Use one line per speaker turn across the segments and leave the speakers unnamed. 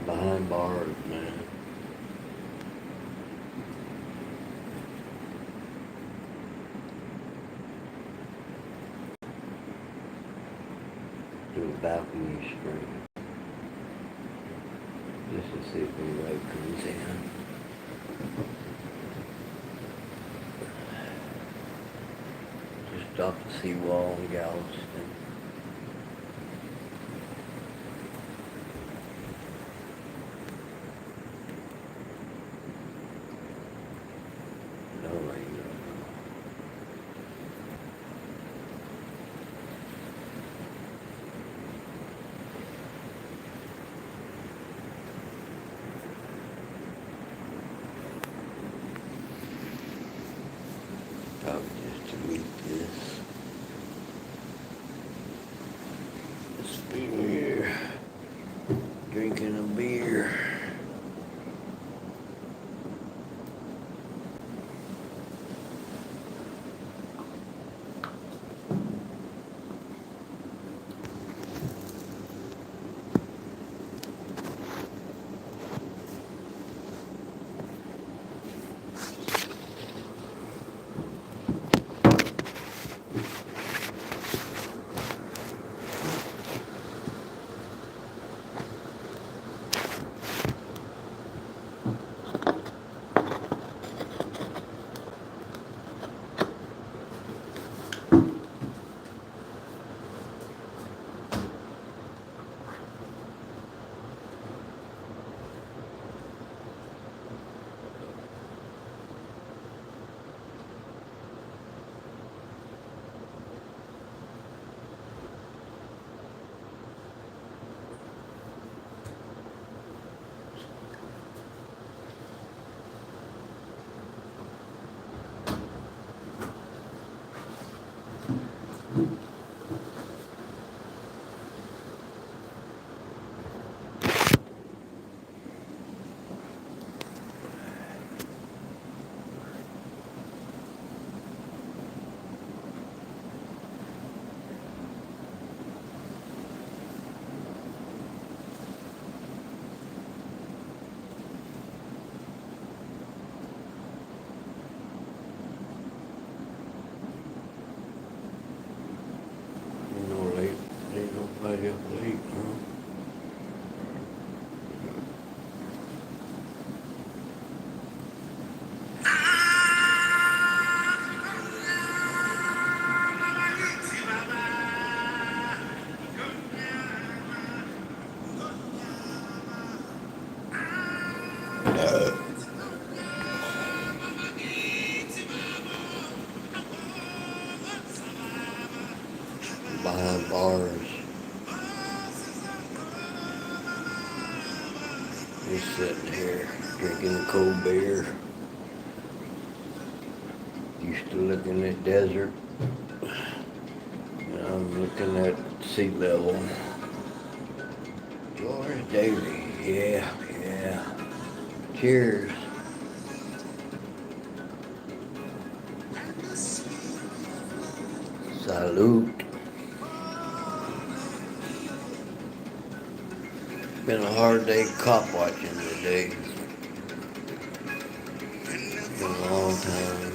Behind bars, man. To a balcony stream. Just to see if anybody comes in. Just off the seawall in Galveston. No rain. Probably just delete this. Just be here drinking a beer. No late. Ain't nobody up late, huh? Behind bars. Just sitting here drinking a cold beer. Used to looking at desert. Now I'm looking at sea level. George Daly. Yeah. Cheers. Salute. Been a hard day cop watching today. Been a long time.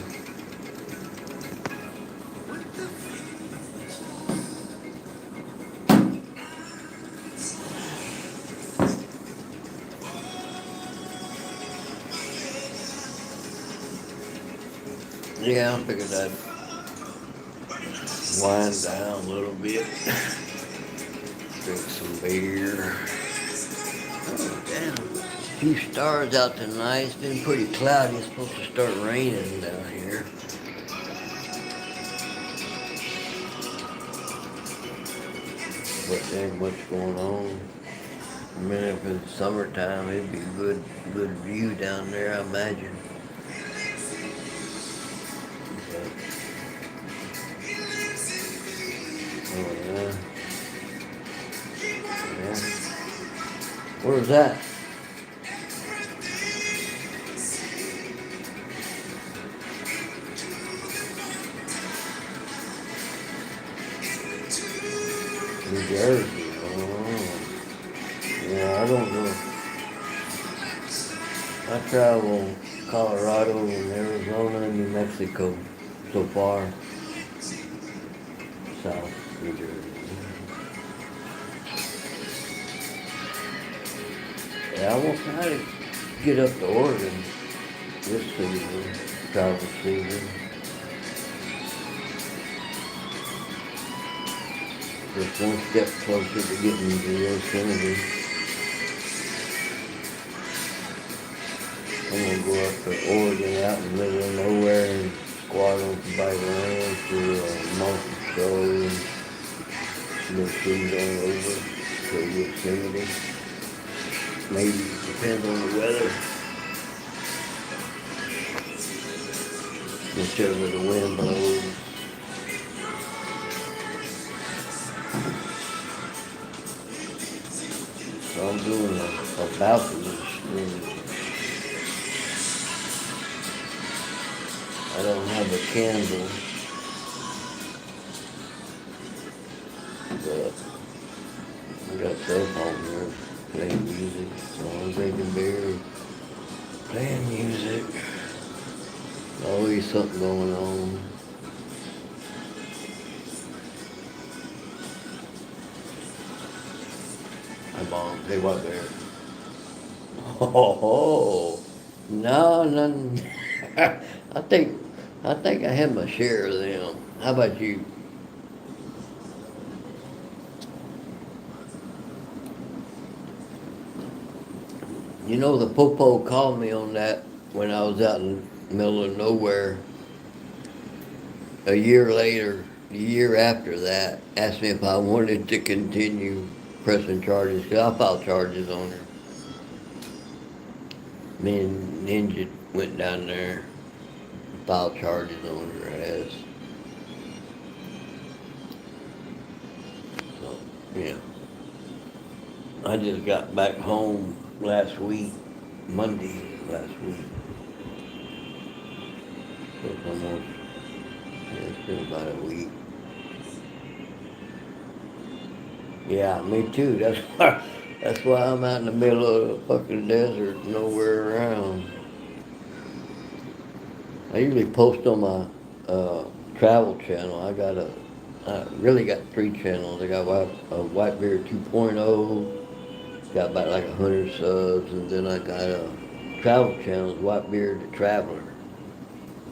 Yeah, I figured I'd wind down a little bit. Drink some beer. Oh, damn. A few stars out tonight. It's been pretty cloudy. It's supposed to start raining down here. But there ain't much going on. I mean, if it's summertime, it'd be good view down there, I imagine. But, oh yeah. Yeah. Where's that? New Jersey. Oh. Yeah, I don't know. I travel Colorado and Arizona and New Mexico so far. South New Jersey. Yeah, I will try to get up to Oregon this season, travel season. Just one step closer to getting to Yosemite. I'm gonna go up to Oregon out in the middle of nowhere and squat on somebody's land for a month or so and then cruise on over to Yosemite. Maybe depends on the weather, whichever the wind blows. So I'm doing a balcony stream. I don't have a candle, but I got cell phone here playing music. So I'm drinking beer, playing music. Always something going on. My mom, hey, what bear? Oh, no, none. I think, I think I had my share of them. How about you? You know, the popo called me on that when I was out in the middle of nowhere. A year later, a year after that, asked me if I wanted to continue pressing charges, because I filed charges on her. Me and Ninja went down there, filed charges on her ass. So, yeah. I just got back home last week, Monday last week. So it's almost, yeah, it's been about a week. Yeah, me too. That's why I'm out in the middle of the fucking desert, nowhere around. I usually post on my travel channel. I really got three channels. I got Whitebeard 2.0, got about like 100 subs, and then I got a travel channel, Whitebeard the Traveler,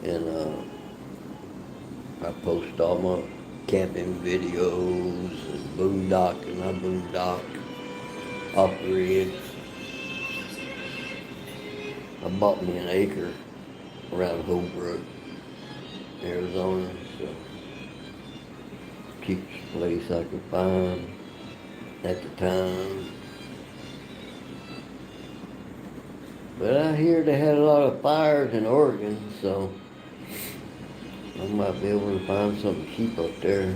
and I post all my camping videos and boondocking. I boondock off grid. I bought me an acre around Holbrook, Arizona, so cheapest place I could find at the time. But I hear they had a lot of fires in Oregon, so I might be able to find something cheap up there.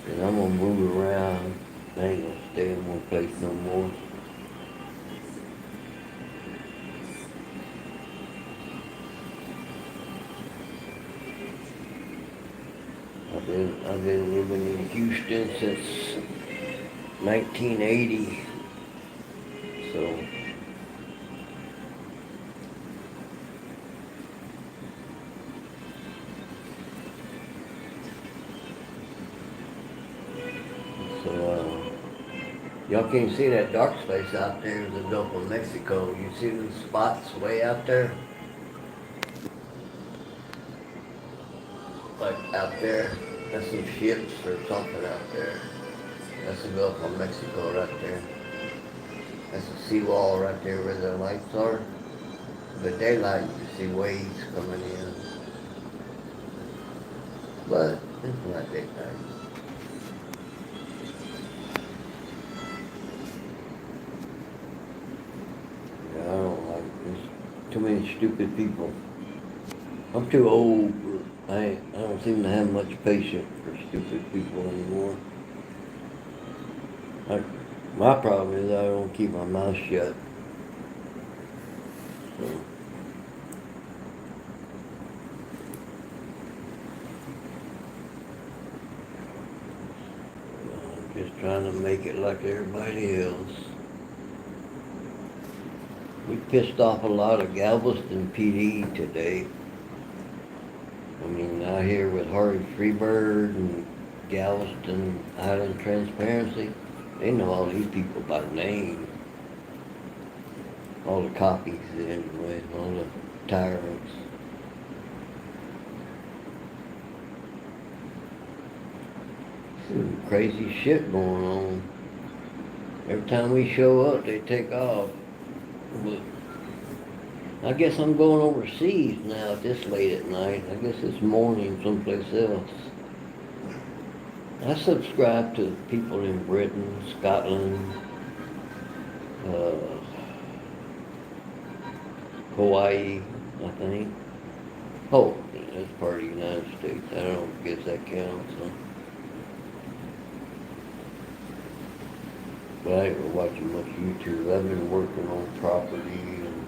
And I'm gonna move around. I ain't gonna stay in one place no more. I've been living in Houston since 1980. So y'all can't see that dark space out there in the Gulf of Mexico. You see those spots way out there? Like out there, that's some ships or something out there. That's the Gulf of Mexico right there. That's the seawall right there where the lights are. But daylight, you see waves coming in. But it's not daytime. Yeah, I don't like there's too many stupid people. I'm too old. I don't seem to have much patience for stupid people anymore. I, my problem is I don't keep my mouth shut. So, I'm just trying to make it like everybody else. We pissed off a lot of Galveston PD today. I mean, out here with Harvey Freebird and Galveston Island Transparency, they know all these people by name. All the copies anyway, all the tyrants. Some crazy shit going on. Every time we show up, they take off. But I guess I'm going overseas now this late at night. I guess it's morning someplace else. I subscribe to people in Britain, Scotland, uh, Hawaii, I think. Oh, that's part of the United States. I don't guess that counts. Huh? But I ain't been watching much YouTube. I've been working on property and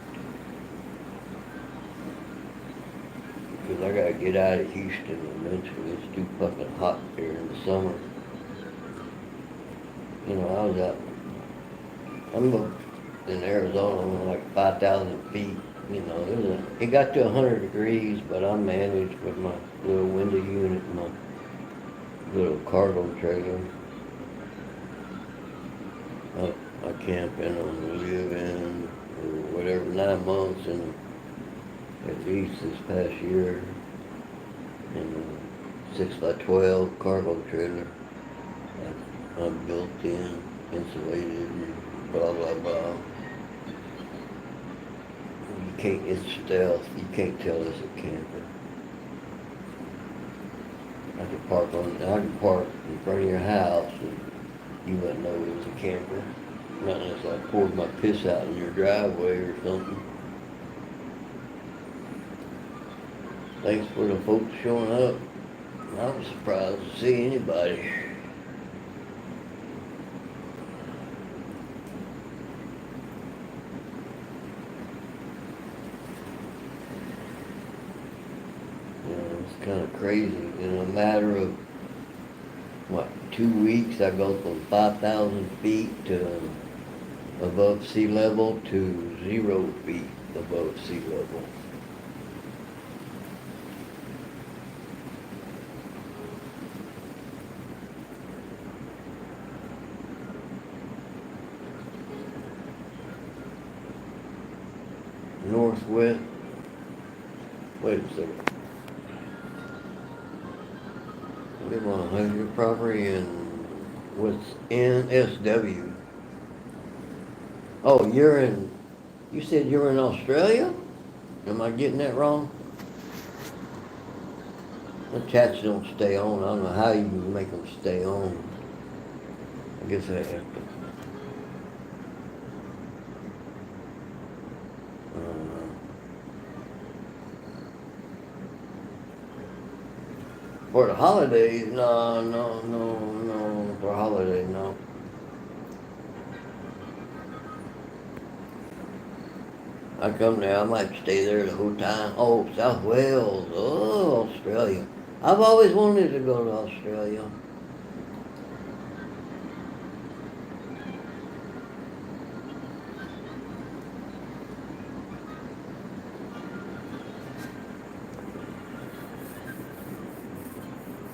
because I gotta get out of Houston eventually. It's too fucking hot there in the summer. You know, I was out. I'm up in Arizona, like 5,000 feet. You know, it got to 100 degrees, but I managed with my little window unit and my little cargo trailer. I camp in on live in or whatever 9 months and at least this past year in a 6x12 cargo trailer. I'm built in, insulated, and blah blah blah. You can't, it's stealth. You can't tell it's a camper. I could park in front of your house and you wouldn't know it was a camper. Not unless I poured my piss out in your driveway or something. Thanks for the folks showing up. I was surprised to see anybody. You know, it's kind of crazy. In a matter of, 2 weeks, I go from 5,000 feet to above sea level to 0 feet above sea level. Northwest, wait a second. I live on a 100 property in what's NSW. Oh, you said you're in Australia? Am I getting that wrong? The chats don't stay on. I don't know how you can make them stay on. I guess I have to. For the holidays, no. For holidays, no. I come there, I might stay there the whole time. Oh, South Wales, oh, Australia. I've always wanted to go to Australia.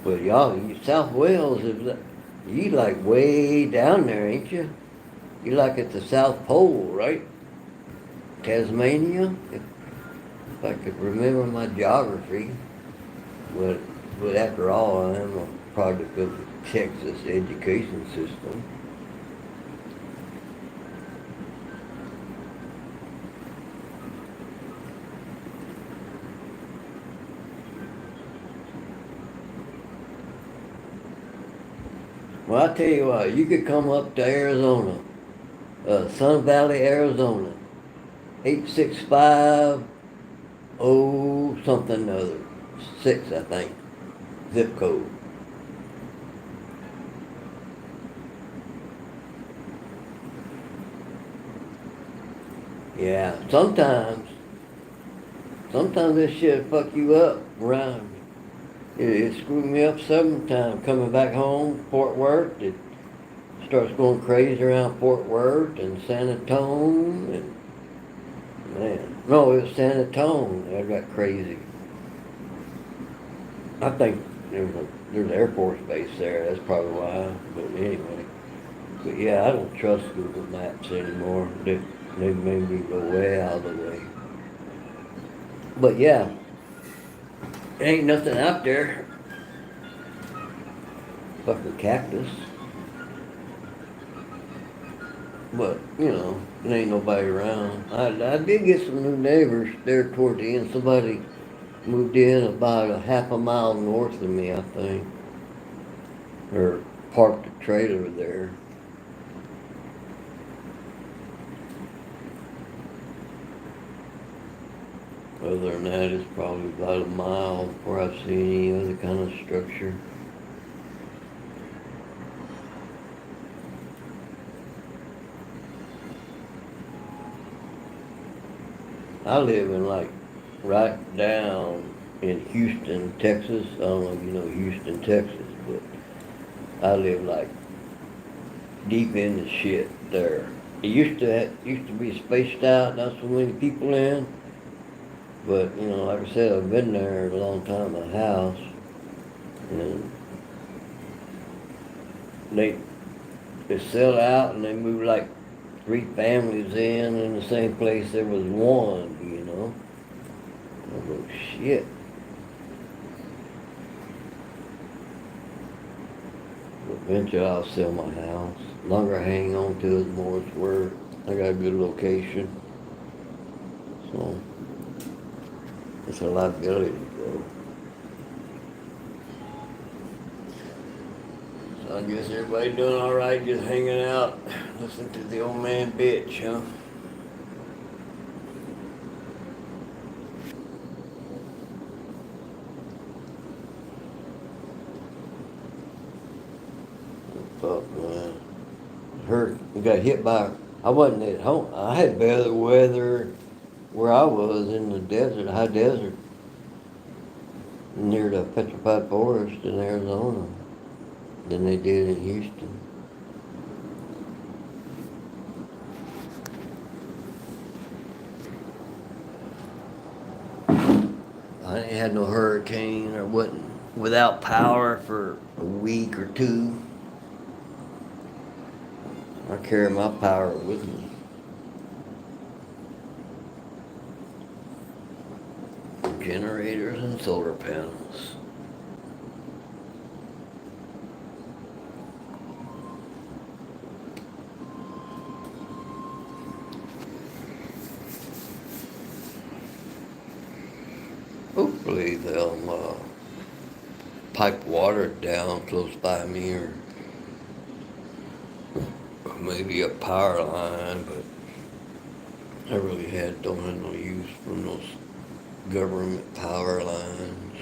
But y'all, South Wales you like way down there, ain't you? You like at the South Pole, right? Tasmania, if I could remember my geography. But after all, I am a product of the Texas education system. Well, I tell you what, you could come up to Arizona, Sun Valley, Arizona, 865 something other, 6 I think, zip code. Yeah, sometimes this shit fuck you up around. It screwed me up sometimes coming back home, Fort Worth. It starts going crazy around Fort Worth and San Antonio and Man. No, it was San Antonio. That got crazy. I think there's an Air Force base there. That's probably why. But anyway. But yeah, I don't trust Google Maps anymore. They made me go way out of the way. But yeah, ain't nothing out there. Fucking cactus. But, there ain't nobody around. I did get some new neighbors there toward the end. Somebody moved in about a half a mile north of me, I think. Or parked a trailer there. Other than that, it's probably about a mile before I've seen any other kind of structure. I live in like right down in Houston, Texas. I don't know if you know Houston, Texas, but I live like deep in the shit there. It used to be spaced out, not so many people in, but like I said, I've been there a long time. My house, and they they sell out and they move like three families in the same place there was one. I go, shit. Eventually I'll sell my house. The longer I hang on to it, the more it's worth. I got a good location. So it's a liability, bro. So I guess everybody doing alright, just hanging out, listening to the old man bitch, huh? Fuck, man. Heard we got hit by. I wasn't at home. I had better weather where I was in the desert, high desert, near the petrified forest in Arizona, than they did in Houston. I ain't had no hurricane or wasn't without power for a week or two. I carry my power with me. Generators and solar panels. Hopefully they'll pipe water down close by me or maybe a power line, but I really don't have no use for those government power lines.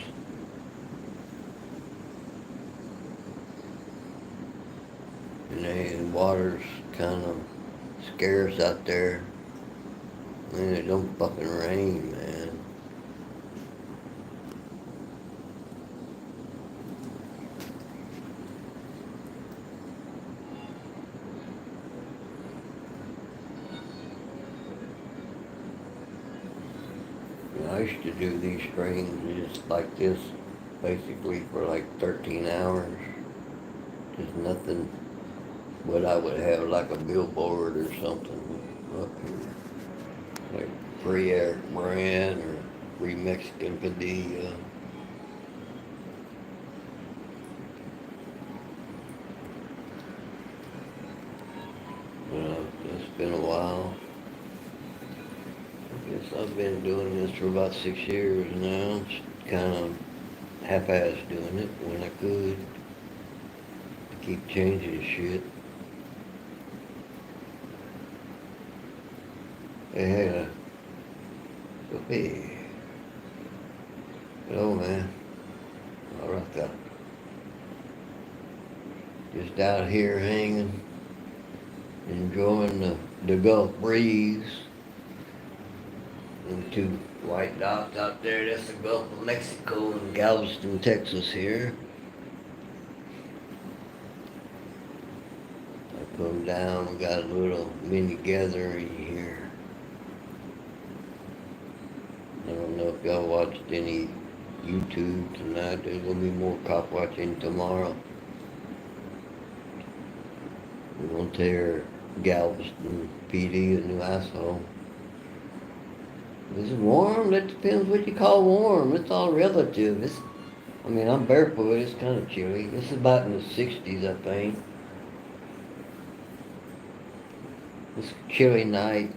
And water's kind of scarce out there. Man, it don't fucking rain, man. I used to do these trains just like this, basically for like 13 hours. Just nothing, but I would have like a billboard or something up here, like free Eric Brand or free Mexican Padilla. It's been a while. I guess I've been doing this for about 6 years now. Just kind of half-assed doing it when I could. Keep changing shit. They had a hey, hello man. All right there. Just out here hanging, enjoying the Gulf breeze. And two white dots out there, that's the Gulf of Mexico in Galveston, Texas here. I come down, we got a little mini gathering here. y'all watched any YouTube tonight. There's gonna be more cop watching tomorrow. We're gonna tear Galveston PD a new asshole. Is it warm? That depends what you call warm. It's all relative. I mean, I'm barefoot. It's kind of chilly. It's about in the 60s, I think. It's a chilly night.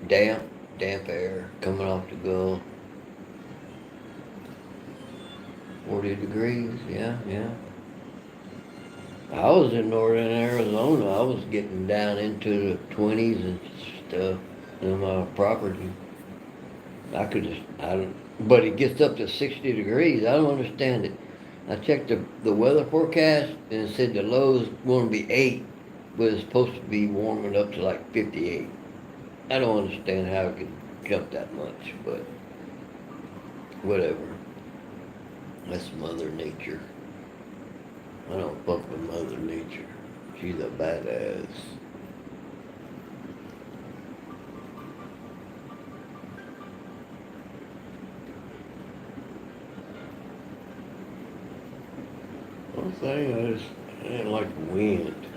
Damp, damp air coming off the Gulf. 40 degrees, yeah, yeah. I was in northern Arizona. I was getting down into the 20s and stuff in my property. I don't, but it gets up to 60 degrees. I don't understand it. I checked the weather forecast and it said the low's going to be 8, but it's supposed to be warming up to like 58. I don't understand how it could jump that much, but whatever. That's Mother Nature. I don't fuck with Mother Nature. She's a badass. One thing I didn't like the wind.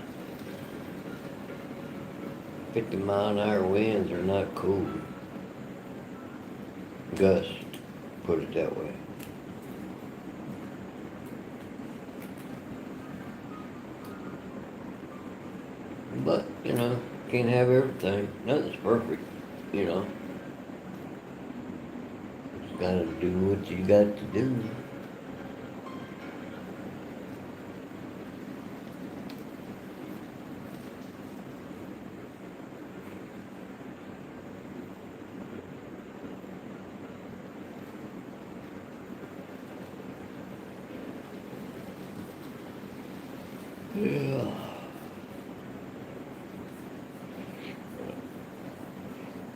50-mile-an-hour winds are not cool. Gust, put it that way. But, can't have everything. Nothing's perfect, you know. Just gotta do what you got to do. Yeah.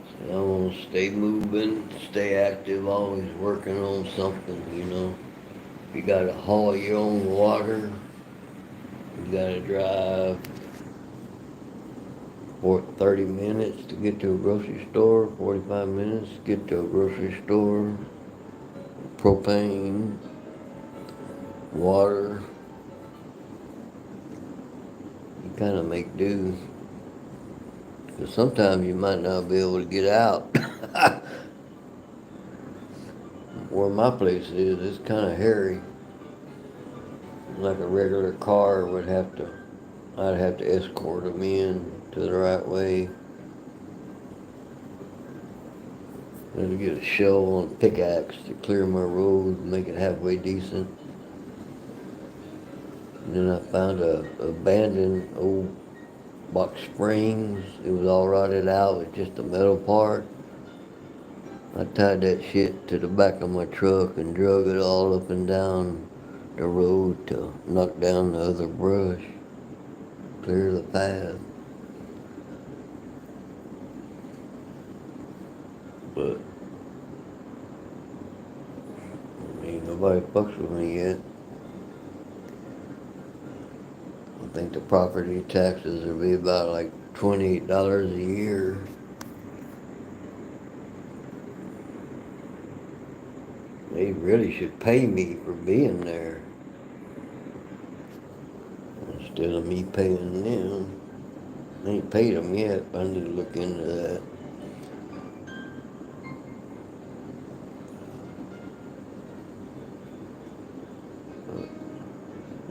So I want to stay moving, stay active, always working on something. If you gotta haul your own water, you gotta drive for 30 minutes to get to a grocery store, 45 minutes to get to a grocery store, propane, water. You kind of make do. Because sometimes you might not be able to get out. Where my place is, it's kind of hairy. Like a regular car I'd have to escort them in to the right way. And to get a shovel and pickaxe to clear my road and make it halfway decent. And then I found a abandoned old box springs. It was all rotted out with just the metal part. I tied that shit to the back of my truck and drug it all up and down the road to knock down the other brush, clear the path. But, nobody fucks with me yet. I think the property taxes will be about like $28 a year. They really should pay me for being there instead of me paying them. I ain't paid them yet, but I need to look into that.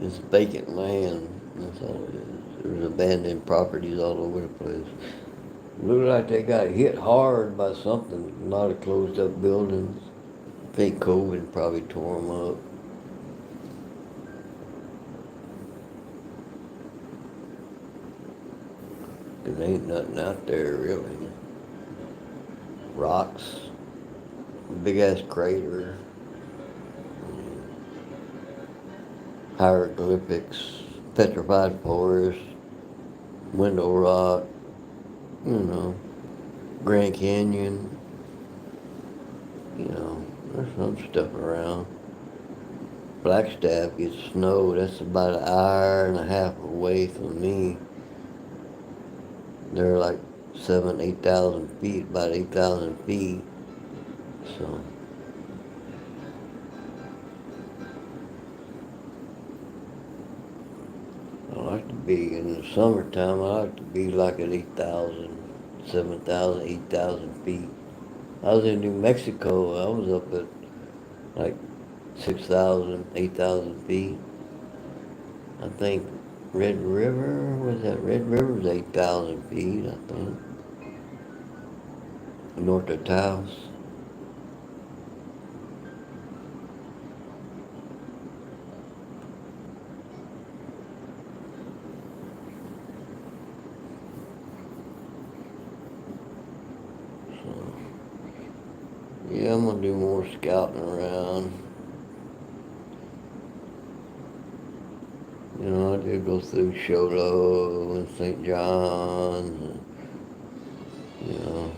It's vacant land. That's all it is. There's abandoned properties all over the place. Look like they got hit hard by something. A lot of closed up buildings. I think COVID probably tore them up. There ain't nothing out there really. Rocks, big ass crater, hieroglyphics, petrified forest, window rock, Grand Canyon, there's some stuff around. Blackstaff gets snow, that's about an hour and a half away from me. They're like 8,000 feet, about 8,000 feet. So be in the summertime. I like to be like at 8,000, 7,000, 8,000 feet. I was in New Mexico. I was up at like 6,000, 8,000 feet. I think Red River, was that Red River's 8,000 feet, I think. North of Taos. So, yeah, I'm gonna do more scouting around. You know, I did go through Shoto and St. John's, and, you know,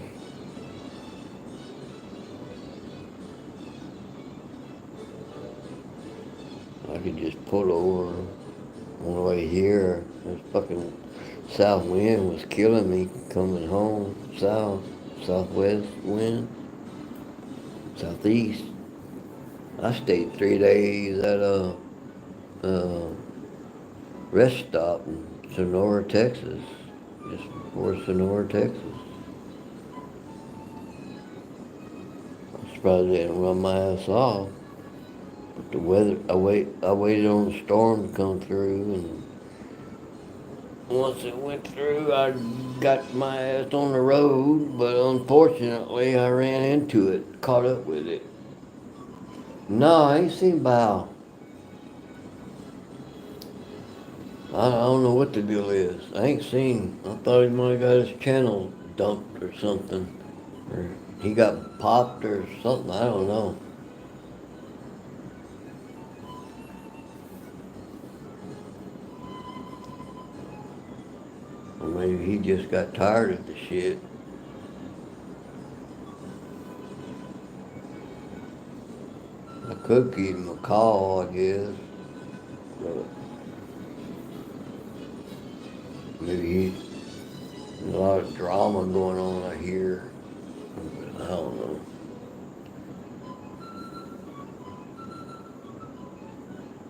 I could just pull over on the way here. This fucking south wind was killing me coming home. Southwest wind, southeast. I stayed 3 days at a rest stop in Sonora, Texas, just before Sonora, Texas. I'm surprised they didn't run my ass off. But the weather, I waited on the storm to come through, and once it went through, I got my ass on the road, but unfortunately, I ran into it, caught up with it. No, I ain't seen Bow. I don't know what the deal is. I ain't seen. I thought he might have got his channel dumped or something. Or he got popped or something. I don't know. Or maybe he just got tired of the shit. I could give him a call, I guess. But maybe there's a lot of drama going on, I hear. But I don't know.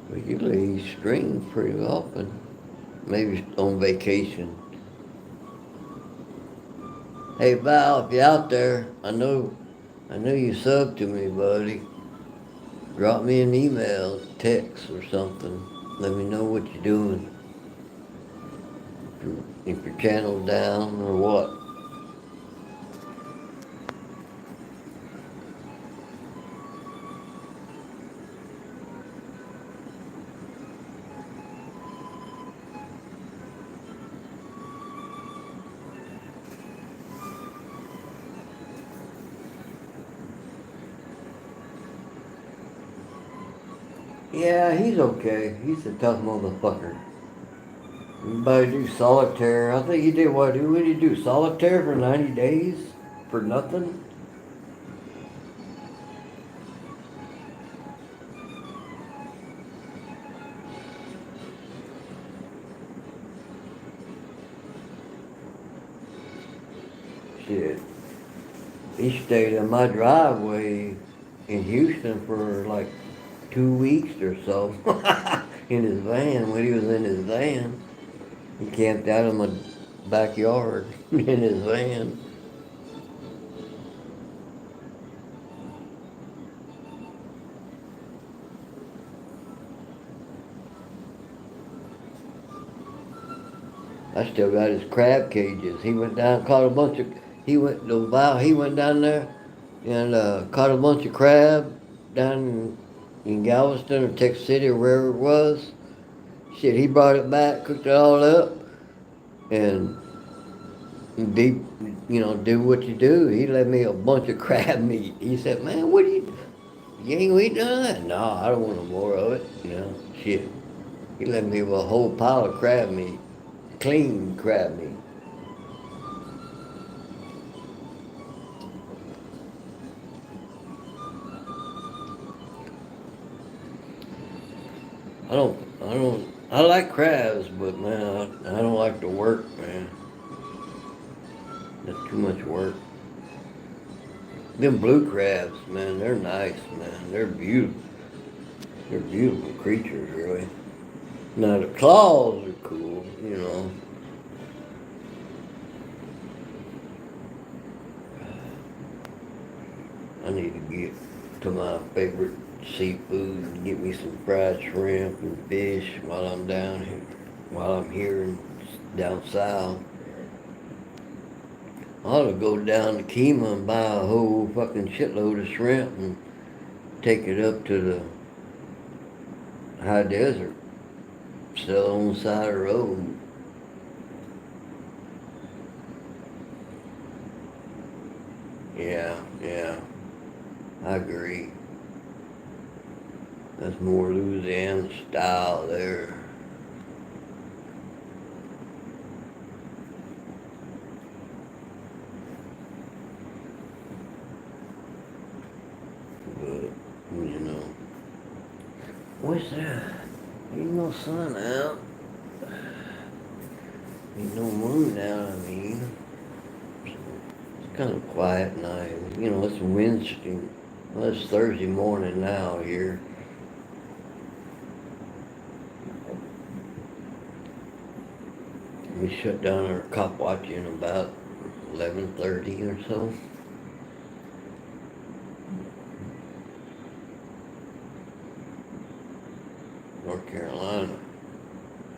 But usually he streams pretty often. Maybe on vacation. Hey Val, if you're out there, I know you subbed to me, buddy. Drop me an email, text or something. Let me know what you're doing. If your channel's down or what. Yeah, he's okay. He's a tough motherfucker. Everybody do solitaire. I think he did what? What did he do? Solitaire for 90 days? For nothing? Shit. He stayed in my driveway in Houston for like 2 weeks or so. In his van, when he was in his van. He camped out in my backyard in his van. I still got his crab cages. He went down, caught a bunch of. He went down there and caught a bunch of crab down in Galveston or Texas City or wherever it was. Shit, he brought it back, cooked it all up, and deep, do what you do. He left me a bunch of crab meat. He said, "Man, what do you ain't gonna eat none of that?" No, I don't want no more of it. Shit. He left me with a whole pile of crab meat, clean crab meat. I like crabs, but man, I don't like the work, man. That's too much work. Them blue crabs, man, they're nice, man. They're beautiful. They're beautiful creatures, really. Now the claws are cool. you know. I need to get to my favorite seafood and get me some fried shrimp and fish while I'm down here, while I'm here down south. I ought to go down to Kima and buy a whole fucking shitload of shrimp and take it up to the high desert, sell it on the side of the road. Yeah, yeah, I agree. That's more Louisiana style there. But, you know, what's that? Ain't no sun out. Ain't no moon out, I mean. So it's kind of quiet night. You know, it's Wednesday. Well, it's Thursday morning now here. We shut down our cop watching about 11:30 or so. North Carolina.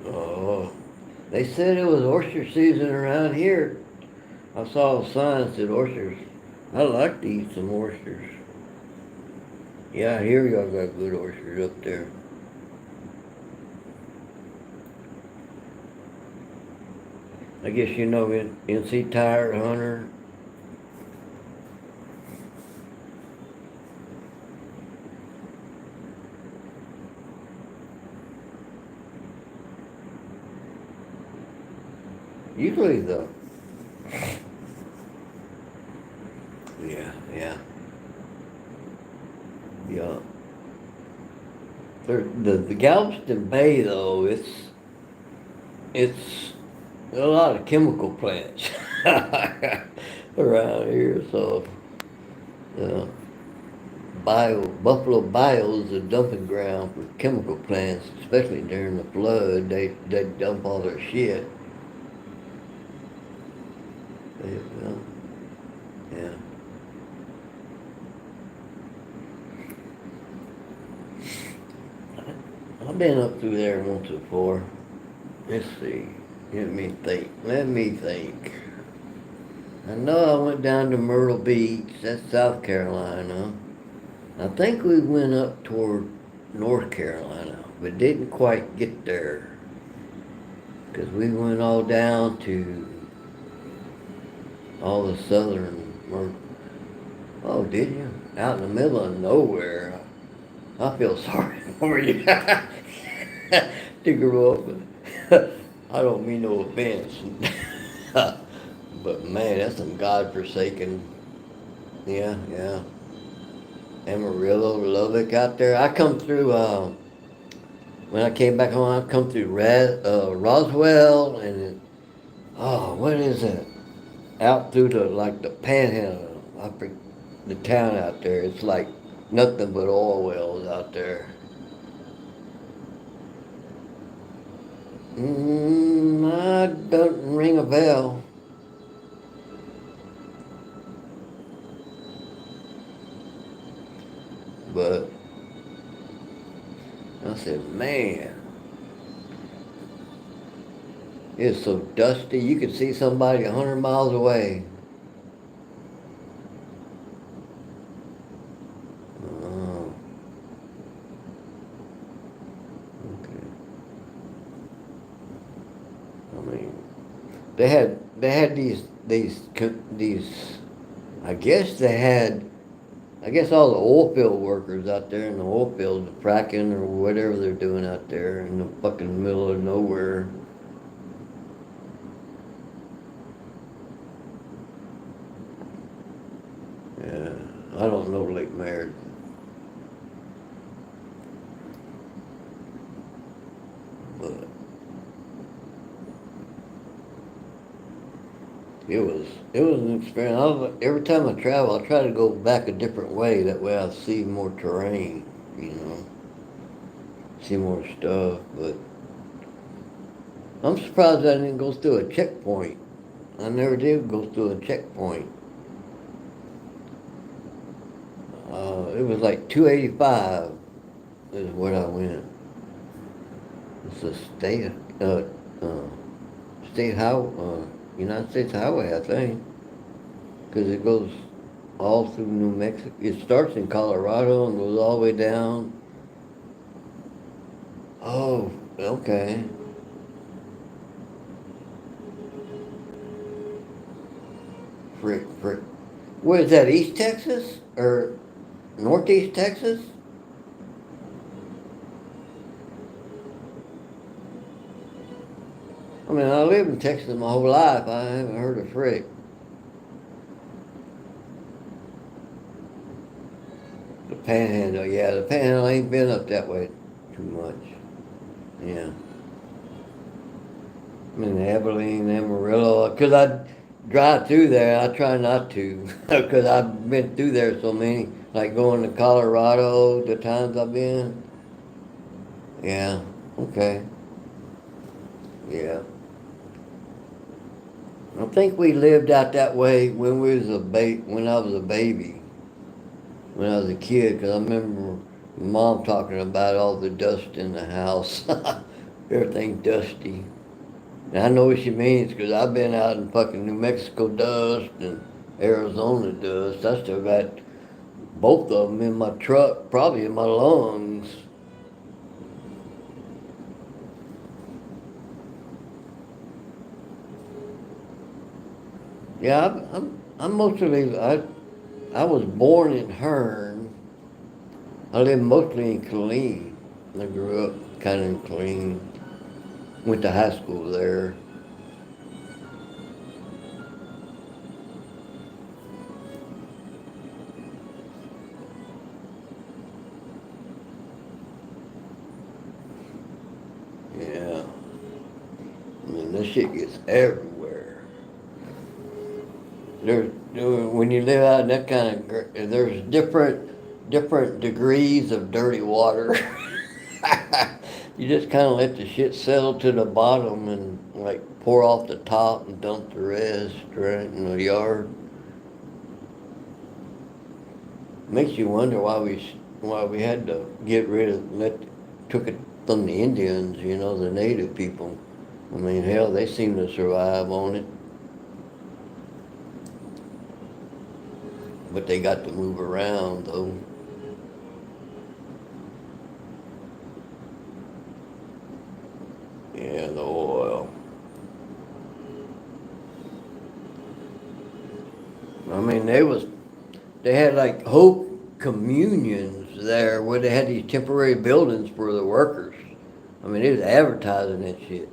Oh, they said it was oyster season around here. I saw a sign that said oysters. I like to eat some oysters. Yeah, here y'all got good oysters up there. I guess you know NC Tire Hunter. Usually the yeah, yeah, yeah. The Galveston Bay though, it's a lot of chemical plants around here, so uh, Buffalo Bio is a dumping ground for chemical plants, especially during the flood. They dump all their shit. Well, yeah. I've been up through there once before. Let's see. Let me think. Let me think. I know I went down to Myrtle Beach. That's South Carolina. I think we went up toward North Carolina, but didn't quite get there because we went all down to all the southern. Oh, did you? Out in the middle of nowhere. I feel sorry for you. To grow up. I don't mean no offense. But man, that's some godforsaken. Yeah, yeah. Amarillo, Lubbock out there. I come through, when I came back home, I come through Roswell oh, what is it? Out through like the panhandle. I forget the town out there. It's like nothing but oil wells out there. I don't ring a bell. But I said, man, it's so dusty. You could see somebody 100 miles away. Oh, okay. I mean, they had these. I guess they had. I guess all the oil field workers out there in the oil fields, fracking or whatever they're doing out there in the fucking middle of nowhere. Yeah, I don't know Lake Merritt, but it was an experience. Every time I travel, I try to go back a different way. That way, I see more terrain. You know, see more stuff. But I'm surprised I didn't go through a checkpoint. I never did go through a checkpoint. It was like 285 is what I went. It's a uh, state highway, United States highway, I think, because it goes all through New Mexico. It starts in Colorado and goes all the way down. Oh, okay. Frick. What is that, East Texas or Northeast Texas? I mean, I lived in Texas my whole life. I haven't heard of Frick. The Panhandle, yeah, the Panhandle ain't been up that way too much. Yeah. I mean, Abilene, Amarillo, because I drive through there. I try not to, because I've been through there so many. Like going to Colorado, the times I've been. Yeah. Okay. Yeah. I think we lived out that way when we was when I was a baby, when I was a kid, because I remember mom talking about all the dust in the house, everything dusty. And I know what she means because I've been out in fucking New Mexico dust and Arizona dust. I still got both of them in my truck, probably in my lungs. Yeah, I'm mostly I was born in Hearn. I lived mostly in Killeen. I grew up kind of in Killeen. Went to high school there. Yeah, I mean this shit gets everywhere. When you live out in that kind of there's different degrees of dirty water. You just kind of let the shit settle to the bottom and like pour off the top and dump the rest right in the yard. Makes you wonder why we had to get rid of took it from the Indians, the native people. I mean, hell, they seem to survive on it, but they got to move around though. Yeah, the oil. I mean, they had like hope communions there where they had these temporary buildings for the workers. I mean, they was advertising that shit.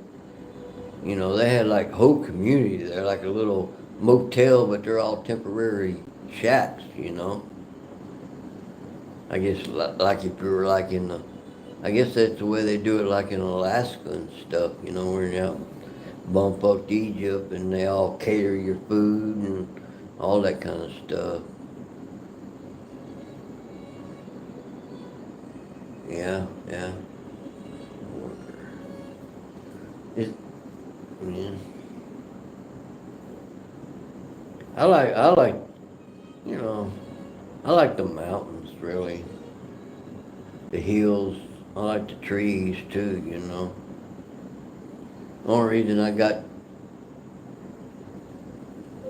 They had like whole community there, like a little motel, but they're all temporary shacks. I guess like if you were like I guess that's the way they do it, like in Alaska and stuff. Where you out bump up to Egypt and they all cater your food and all that kind of stuff. Yeah, yeah. It, yeah. I like, you know, I like the mountains really. The hills. I like the trees too. The only reason I got,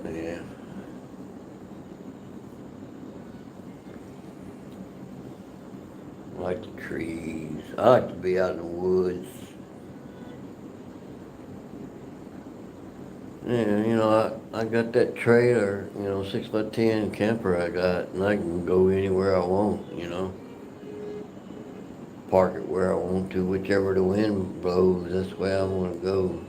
yeah, I like the trees. I like to be out in the woods. Yeah, I got that trailer, 6x10 camper I got, and I can go anywhere I want. Park it where I want to, whichever the wind blows, that's the way I want to go.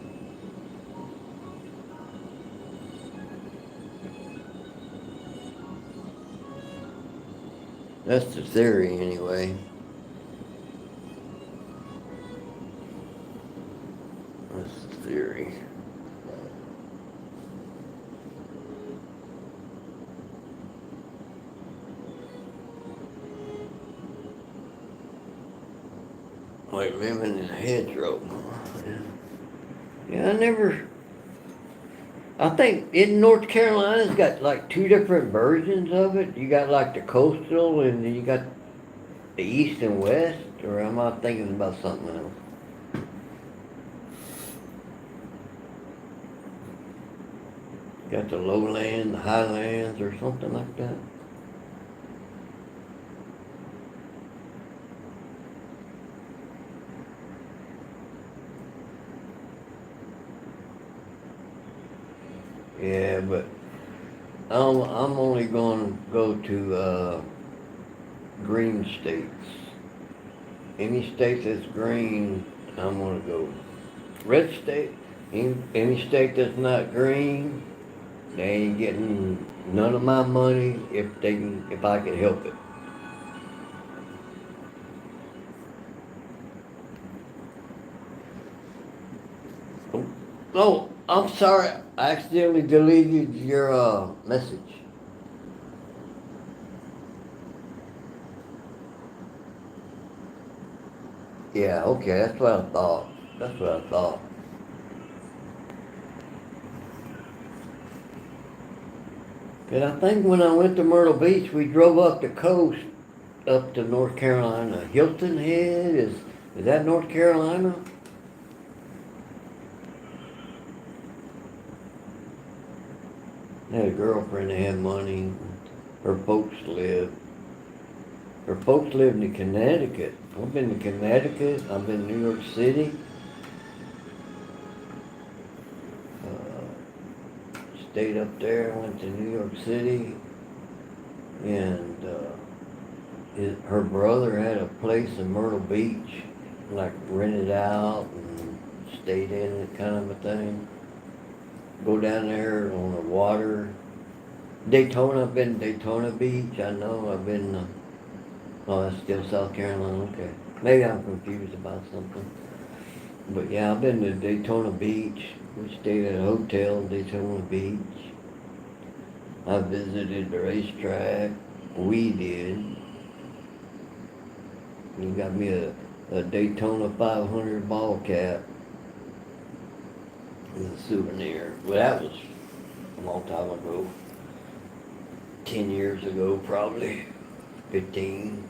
That's the theory anyway. That's the theory. Like living in a hedgerow. Yeah, I think in North Carolina's got like two different versions of it. You got like the coastal and then you got the east and west, or am I thinking about something else? Got the lowland, the highlands, or something like that. Yeah, but I'm only going to go to green states. Any state that's green, I'm going to go. Red state, any state that's not green, they ain't getting none of my money if I can help it. Oh, I'm sorry. I accidentally deleted your message. Yeah, okay, that's what I thought. That's what I thought. And I think when I went to Myrtle Beach, we drove up the coast up to North Carolina. Hilton Head is that North Carolina? I had a girlfriend that had money. Her folks lived. Her folks lived in Connecticut. I've been to Connecticut. I've been to New York City. Stayed up there. Went to New York City, and her brother had a place in Myrtle Beach, like rented out and stayed in it, kind of a thing. Go down there on the water. Daytona. I've been to Daytona Beach. I know. I've been. Oh, that's still South Carolina. Okay. Maybe I'm confused about something. But yeah, I've been to Daytona Beach. We stayed at a hotel in Daytona Beach. I visited the racetrack. We did. You got me a Daytona 500 ball cap as a souvenir. Well, that was a long time ago. 10 years ago, probably. 15.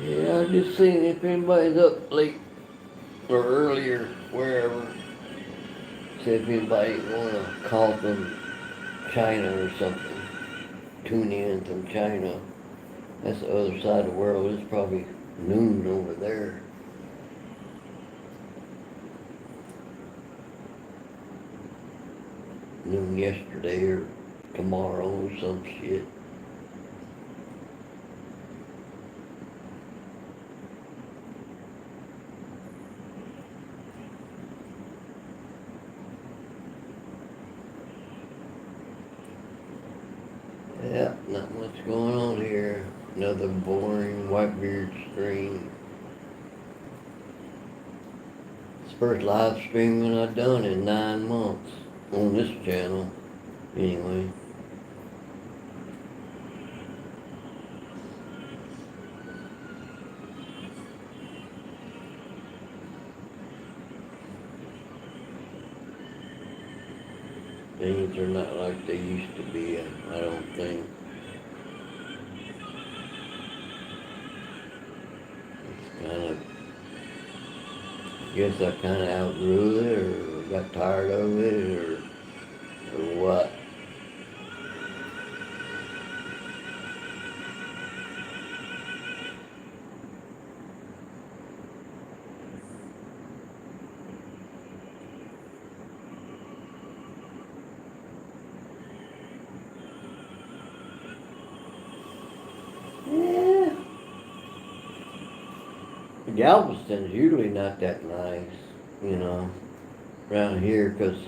Yeah, I just seen if anybody's up late or earlier, wherever. See if anybody wanna call from China or something. Tune in from China. That's the other side of the world. It's probably noon over there. Noon yesterday or tomorrow or some shit. Yeah, not much going on here. Another boring Whitebeard stream. It's the first live streaming I've done in 9 months on this channel. Anyway. Things are not like they used to be, I don't think. It's kind of, I guess I kind of outgrew it or got tired of it or what. Yeah. Galveston's usually not that nice, you know, around here because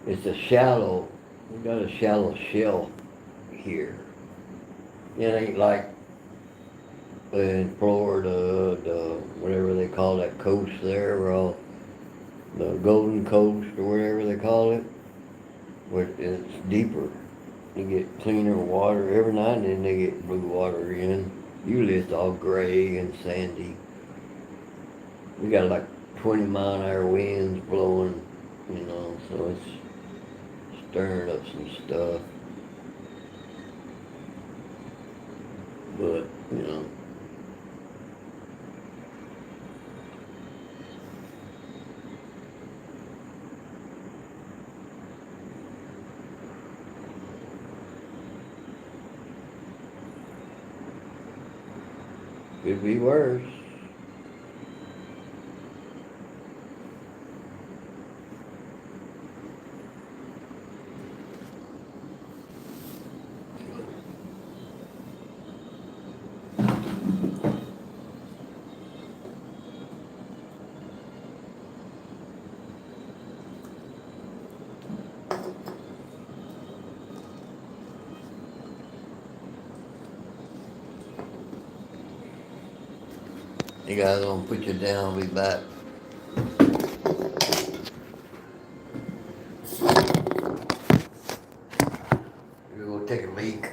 it's we got a shallow shell here. It ain't like in Florida, whatever they call that coast there, where all the Golden Coast or whatever they call it, where it's deeper. You get cleaner water. Every now and then they get blue water in. Usually it's all gray and sandy. We got like 20-mile-an-hour winds blowing, so it's stirring up some stuff. But, could be worse. You guys gonna put you down, I'll be back. We're gonna take a leak.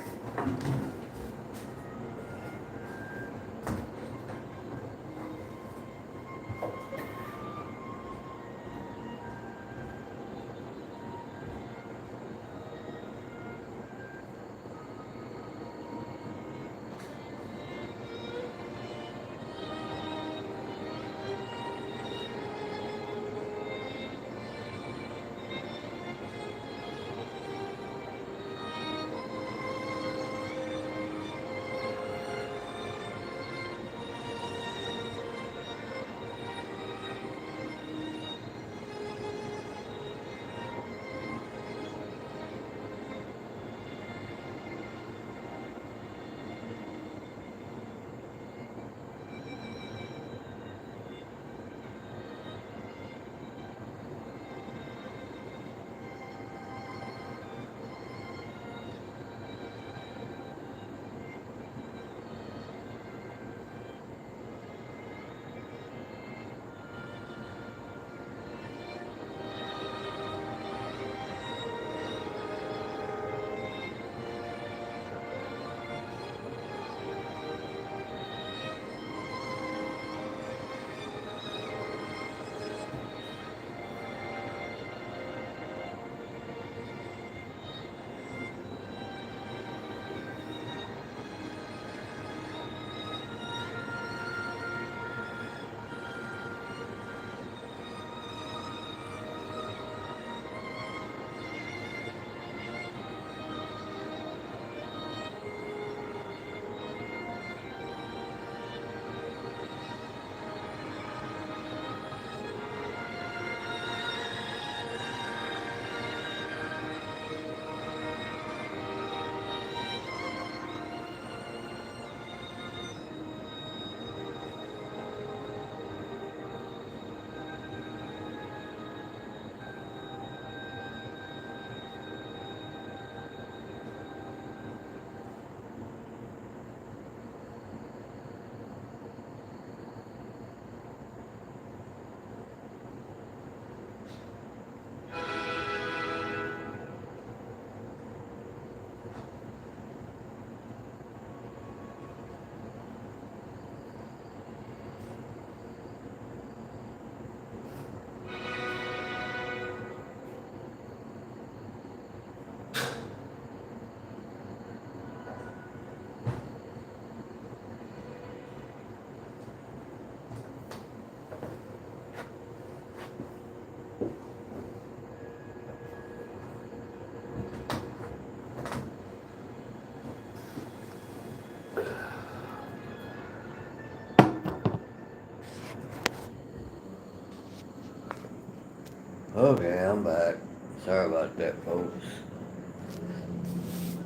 Okay, I'm back. Sorry about that, folks.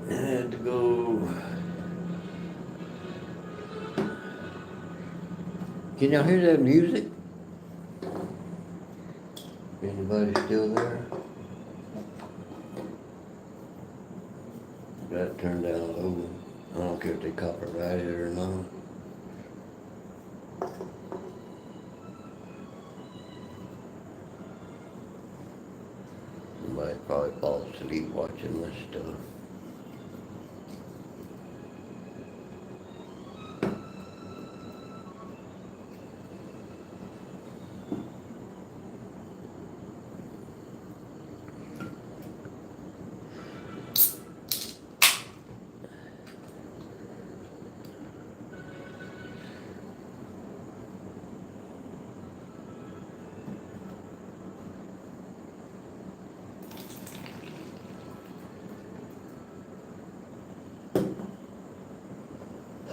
I had to go. Can y'all hear that music? Anybody still there? Got it turned down low. I don't care if they copyrighted it or not. probably fall asleep watching this stuff.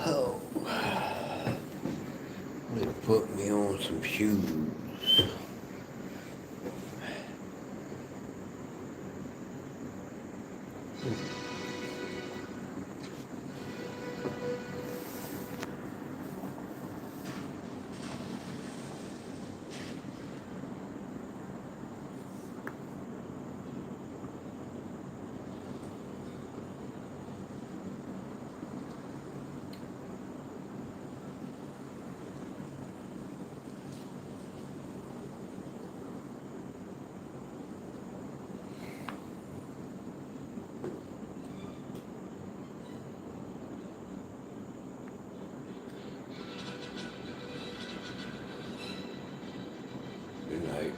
Oh, they put me on some shoes. Good night.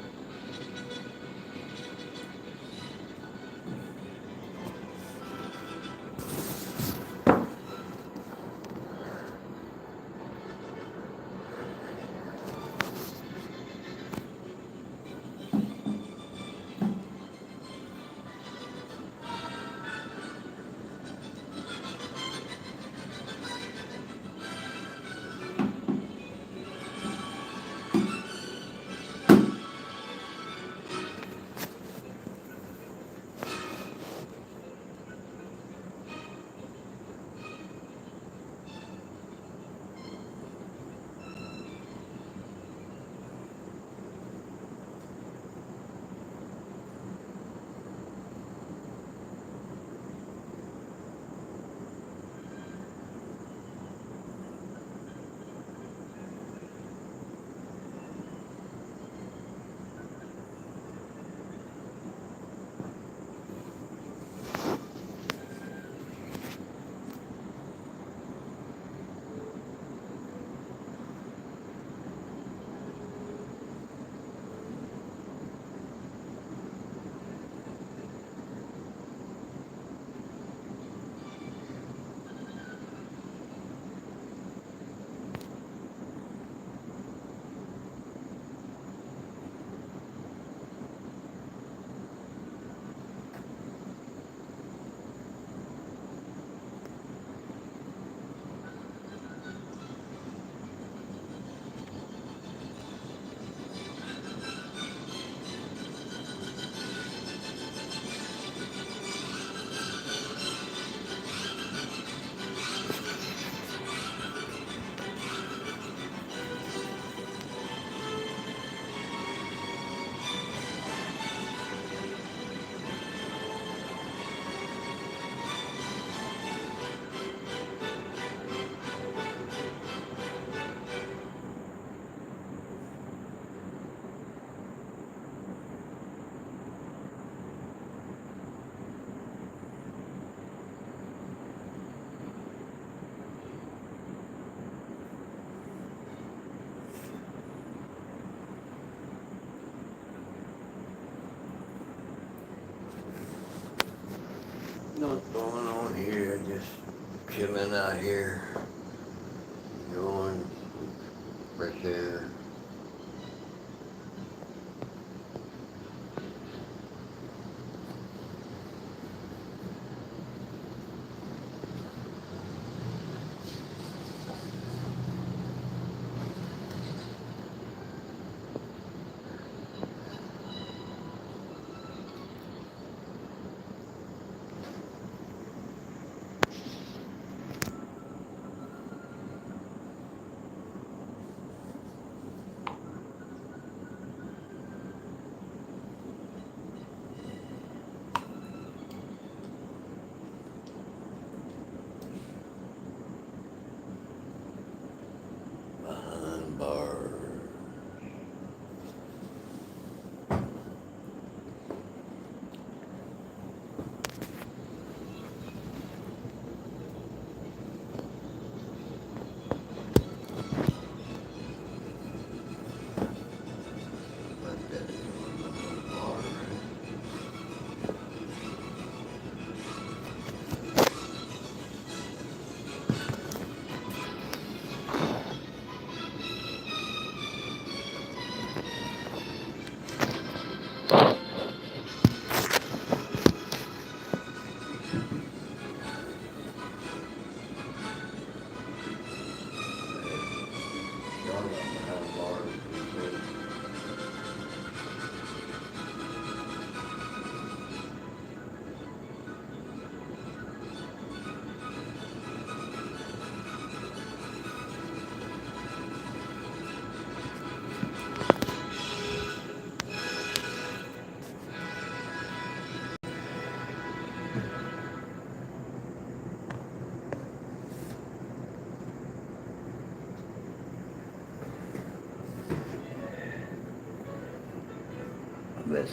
What's going on here? Just chilling out here, enjoying fresh air.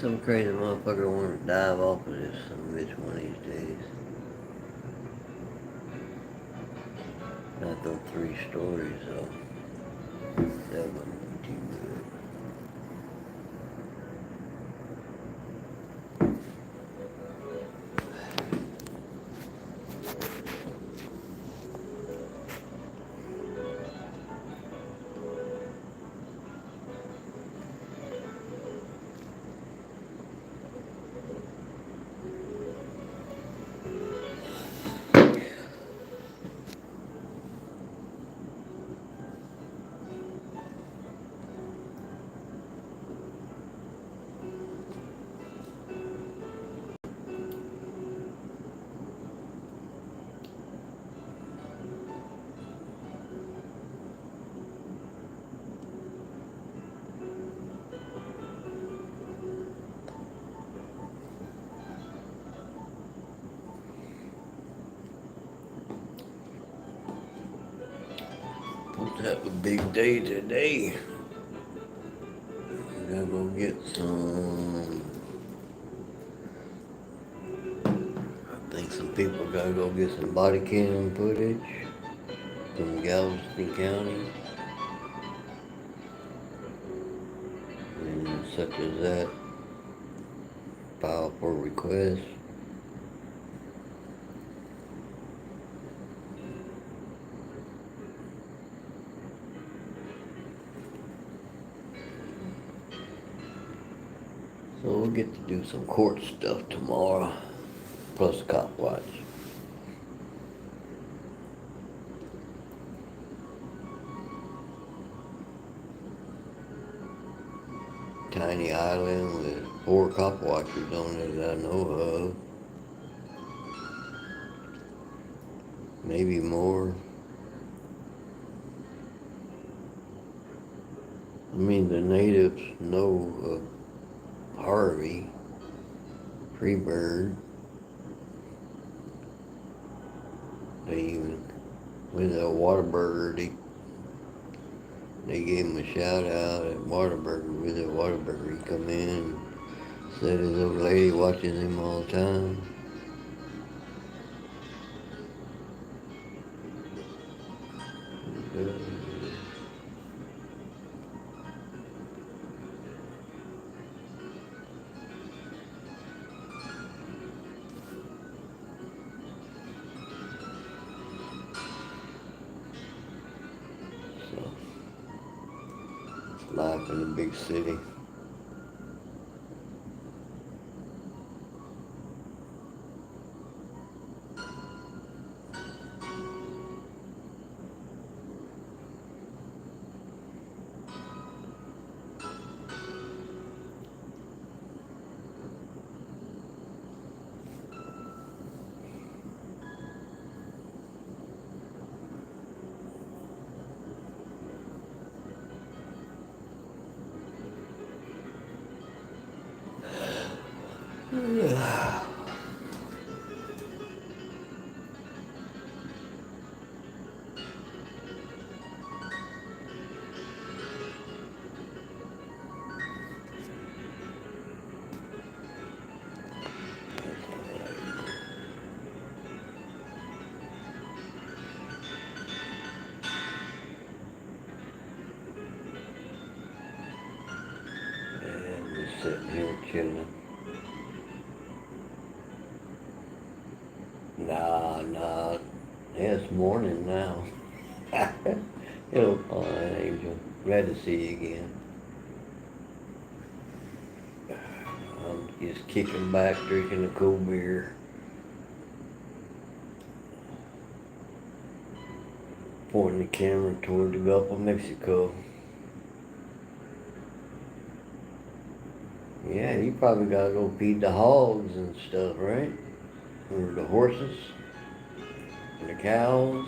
some crazy motherfucker want to dive off of this some bitch one of these days. Not those 3 stories though. That wouldn't be too good. Supposed to have a big day today. We gotta go get some. I think some people gotta go get some body cam footage from Galveston County. And such as that, file for request. So we'll get to do some court stuff tomorrow, plus cop watch. Tiny island with 4 cop watchers on it that I know of. Maybe more. I mean, the natives know of Harvey, Freebird. They even, with a Whataburger, they gave him a shout out at Whataburger. With a Whataburger, he come in and said his old lady watches him all the time. So, it's life in the big city. Sitting here chilling. Nah. It's morning now. Hello, fine, Angel. Glad to see you again. I'm just kicking back, drinking a cold beer. Pointing the camera toward the Gulf of Mexico. Yeah, you probably gotta go feed the hogs and stuff, right? Or the horses, and the cows.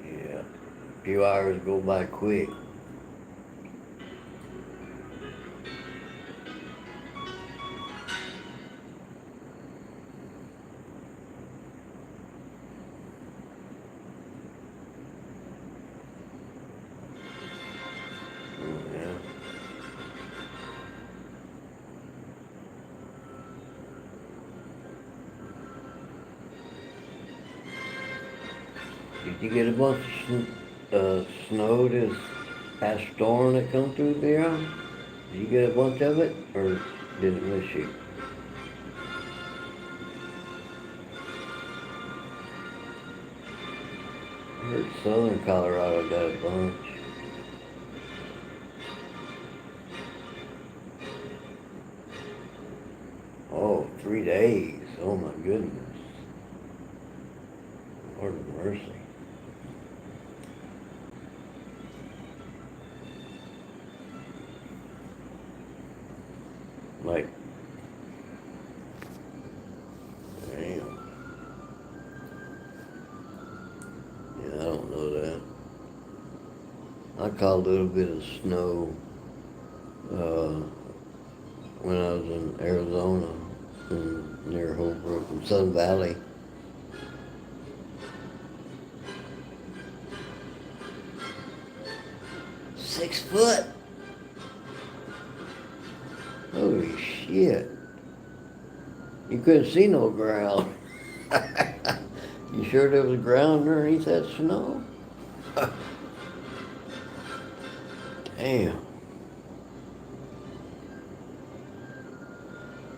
Yeah, a few hours go by quick. Did you get a bunch of snow this past storm that come through there? Did you get a bunch of it, or did it miss you? I heard southern Colorado got a bunch. Oh, 3 days. Oh my goodness. Lord of mercy. Like, damn. Yeah, I don't know that. I caught a little bit of snow uh, when I was in Arizona, near Holbrook in Sun Valley. Six foot? Holy shit. You couldn't see no ground. You sure there was ground underneath that snow? Damn.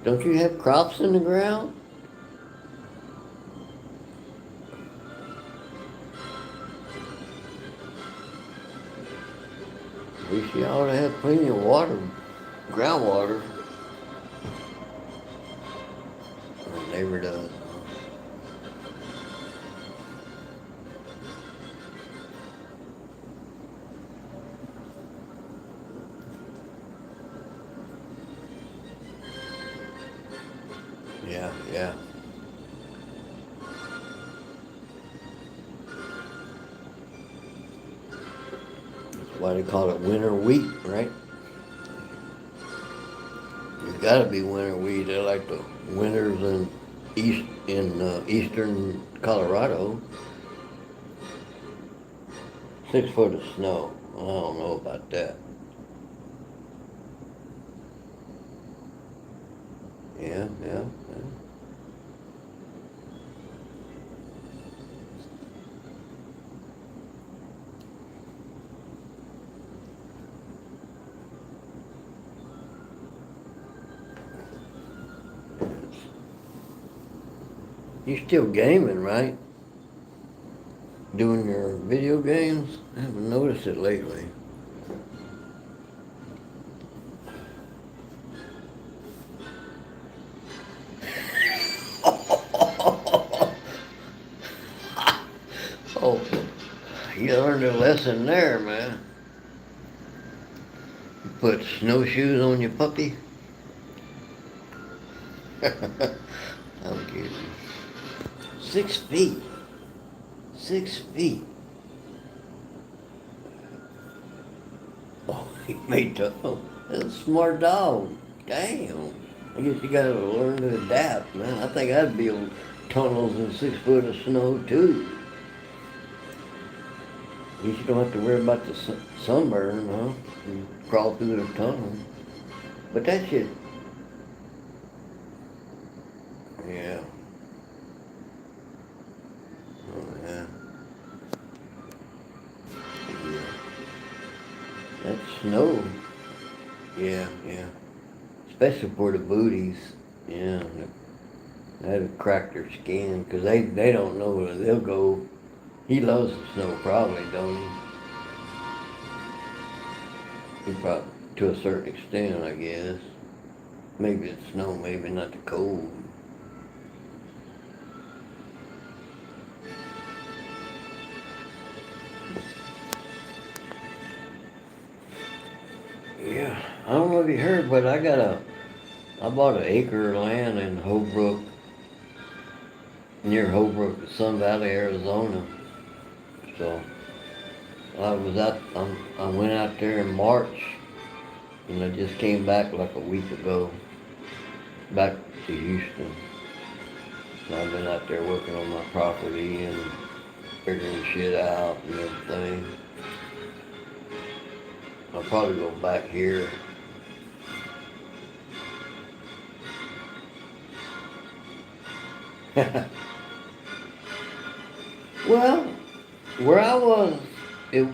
Don't you have crops in the ground? At least you ought to have plenty of water, groundwater. Our neighbor does. Yeah, yeah. That's why they call it winter wheat, right? It's gotta be winter wheat. They're like the winters in eastern Colorado. 6 foot of snow. I don't know about that. Yeah, yeah, yeah. You still gaming, right? Doing your video games? I haven't noticed it lately. Oh, you learned a lesson there, man. You put snowshoes on your puppy? I'm kidding. 6 feet. 6 feet. Oh, he made tough. Oh, that's a smart dog. Damn. I guess you gotta learn to adapt, man. I think I'd build tunnels in 6 foot of snow too. At least you don't have to worry about the sunburn, huh? You crawl through the tunnel. But that shit, yeah. Oh, yeah. Yeah. That snow. Yeah, yeah. Especially for the booties. Yeah. That'd crack their skin because they don't know where they'll go. He loves the snow, probably, don't he? He probably, to a certain extent, I guess. Maybe it's snow, maybe not the cold. Yeah, I don't know if you heard, but I bought an acre of land in Holbrook, near Holbrook, Sun Valley, Arizona. So I went out there in March, and I just came back like a week ago, back to Houston. And I've been out there working on my property and figuring shit out and everything. I'll probably go back here. Well, Where I was, it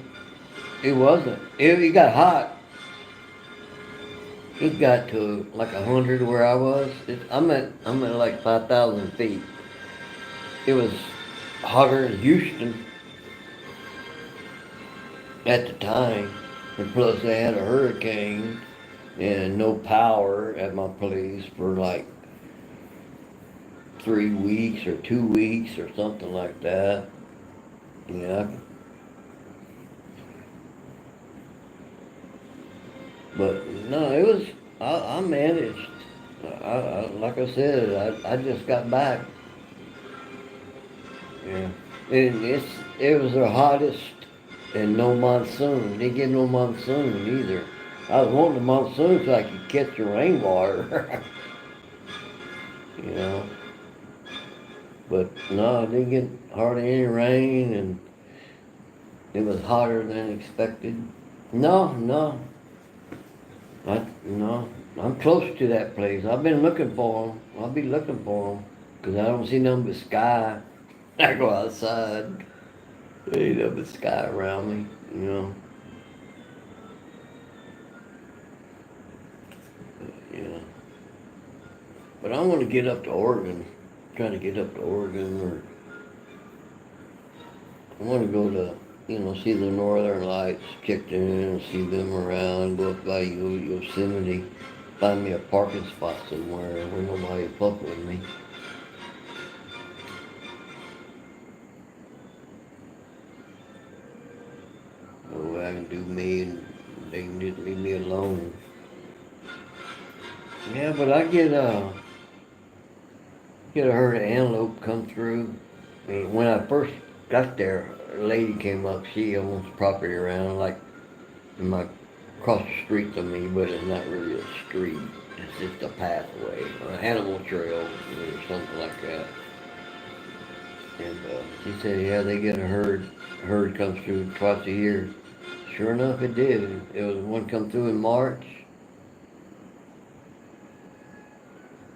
it wasn't. It got hot. It got to like 100 where I was. I'm at like 5,000 feet. It was hotter in Houston at the time, and plus they had a hurricane and no power at my place for like 3 weeks or 2 weeks or something like that. Yeah, but no, it was. I managed. Like I said, I just got back. Yeah, and it was the hottest and no monsoon. Didn't get no monsoon either. I was wanting the monsoon so I could catch the rainwater, you know. But no, I didn't get hardly any rain, and it was hotter than expected. No, no, no. I'm close to that place. I've been looking for them. I'll be looking for them because I don't see nothing but sky. I go outside, there ain't nothing but sky around me, you know. Yeah. But I want to get up to Oregon. Trying to get up to Oregon, or I want to go to, see the Northern Lights, check in and see them around. Go up by Yosemite, find me a parking spot somewhere where nobody will fuck with me. So I can do me and they can just leave me alone. Yeah, but I get a herd of antelope come through. I mean, when I first got there, a lady came up. She owns property around like in my across the street from me, but it's not really a street. It's just a pathway, or an animal trail, or something like that. And she said, yeah, they get a herd comes through twice a year. Sure enough, it did. It was one come through in March.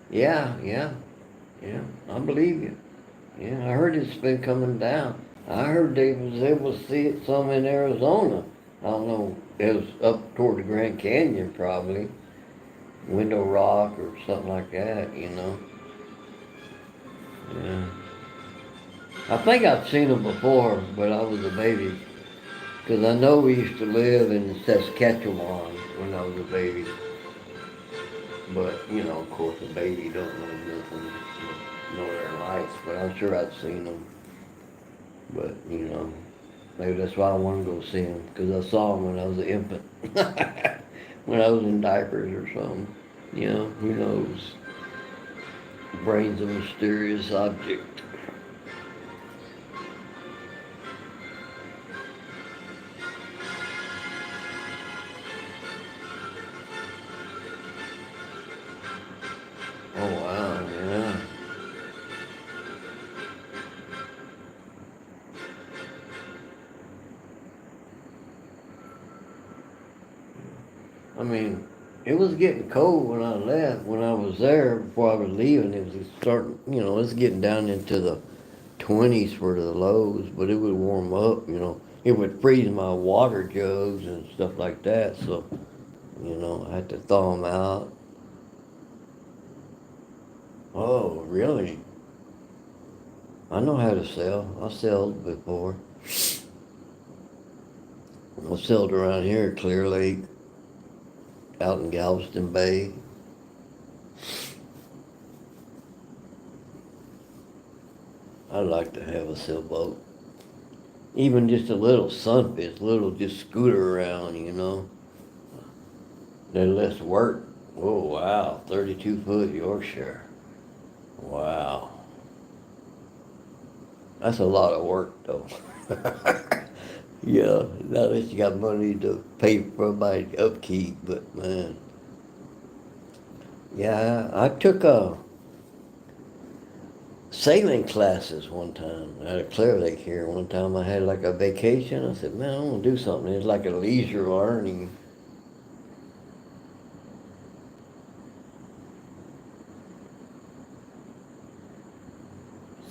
Yeah, yeah, yeah. I believe you. Yeah, I heard it's been coming down. I heard they was able to see it some in Arizona. I don't know. It was up toward the Grand Canyon, probably. Window Rock or something like that. Yeah. I think I've seen them before, but I was a baby. Because I know we used to live in Saskatchewan when I was a baby. But, of course, a baby don't know nothing, Northern Lights. But I'm sure I'd seen them. But, maybe that's why I want to go see them. Because I saw them when I was an infant. When I was in diapers or something. Who knows? Brain's a mysterious object. Oh, wow, yeah. I mean, it was getting cold when I left. When I was there, before I was leaving, it was starting, it's getting down into the 20s for the lows, but it would warm up. It would freeze my water jugs and stuff like that, so, I had to thaw them out. Oh, really? I know how to sell. I sold before. I sold around here at Clear Lake, out in Galveston Bay. I'd like to have a sailboat. Even just a little sunfish, little just scooter around. They're less work. Oh, wow. 32-foot Yorkshire. Wow. That's a lot of work, though. Yeah, now that you got money to pay for my upkeep, but man. Yeah, I took sailing classes one time at a Clear Lake here. One time I had like a vacation. I said, man, I want to do something. It's like a leisure learning.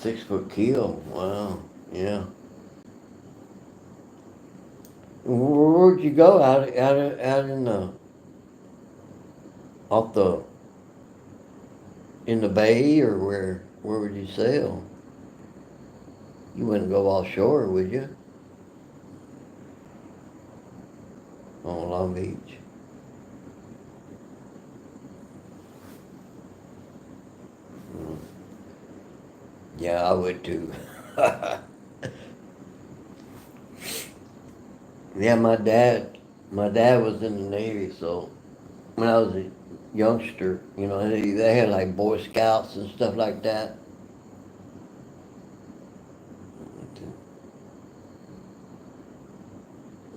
6-foot keel. Wow. Yeah. Where'd you go? Out in the off the in the bay, or where? Where would you sail? You wouldn't go offshore, would you? On Long Beach. Mm. Yeah, I would too. Yeah, my dad was in the Navy, so when I was a youngster, they had like Boy Scouts and stuff like that.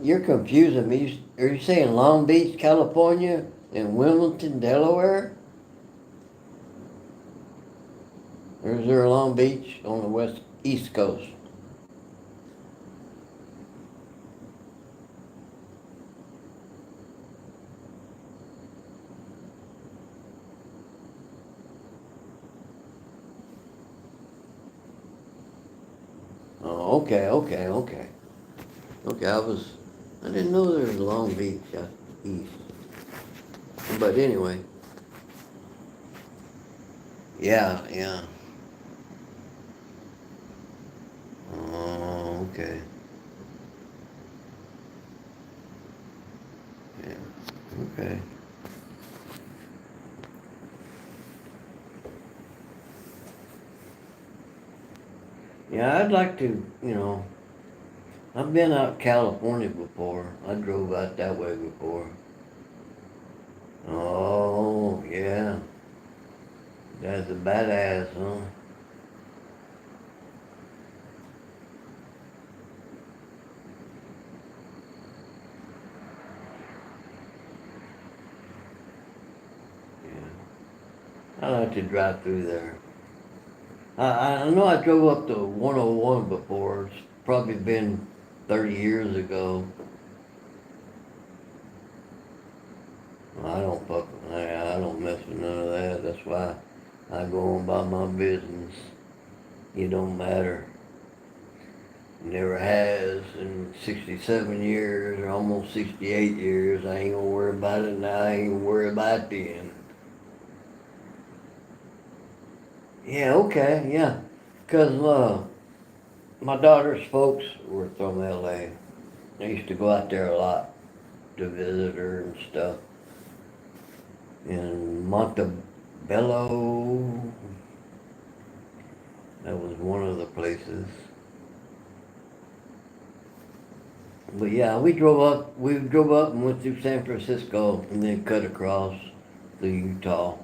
You're confusing me. Are you saying Long Beach, California, and Wilmington, Delaware? Or is there a Long Beach on the east coast? Oh, okay, okay, okay. Okay, I didn't know there was a Long Beach out east. But anyway, yeah, yeah. Oh, okay. Yeah, okay. Yeah, I'd like to. I've been out California before. I drove out that way before. Oh, yeah. That's a badass, huh? Yeah. I like to drive through there. I know I drove up to 101 before. It's probably been 30 years ago. I don't I don't mess with none of that. That's why I go on about my business. It don't matter. Never has in 67 years or almost 68 years. I ain't gonna worry about it now. I ain't gonna worry about it then. Yeah, okay, yeah. Because my daughter's folks were from LA. I used to go out there a lot to visit her and stuff. In Montebello, that was one of the places. But yeah, we drove up. We drove up and went through San Francisco, and then cut across through Utah.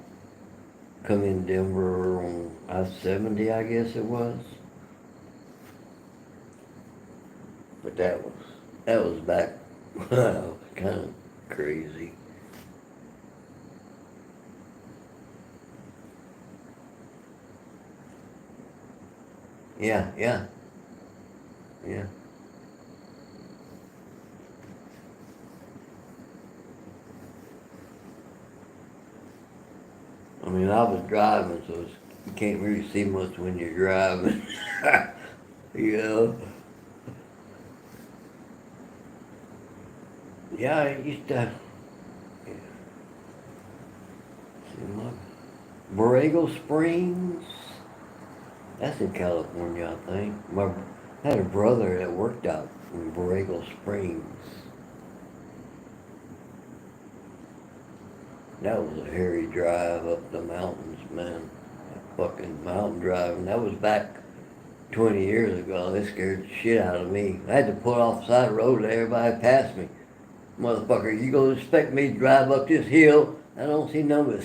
Come in Denver on I-70, I guess it was. But that was back. Kind of crazy. Yeah, yeah, yeah. I mean, I was driving, so you can't really see much when you're driving. you know. Yeah, I used to. Yeah, see my Borrego Springs. That's in California, I think. I had a brother that worked out in Borrego Springs. That was a hairy drive up the mountains, man. That fucking mountain driving. That was back 20 years ago. They scared the shit out of me. I had to pull off the side of the road, let everybody pass me. Motherfucker, you gonna expect me to drive up this hill? I don't see none but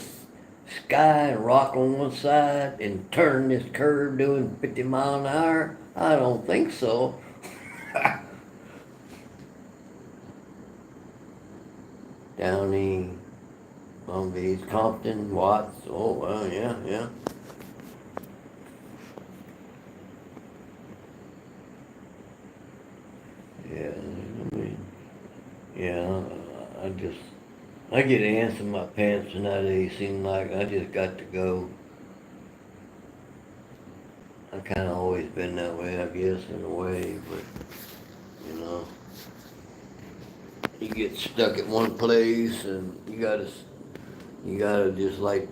sky and rock on one side and turn this curve doing 50 mile an hour? I don't think so. Downey, Long Beach, Compton, Watts. Oh, well, yeah, yeah. Yeah, I mean, yeah, I get ants in my pants nowadays. Seem like I just got to go. I kind of always been that way, I guess, in a way, but, you know. you get stuck at one place and you gotta just like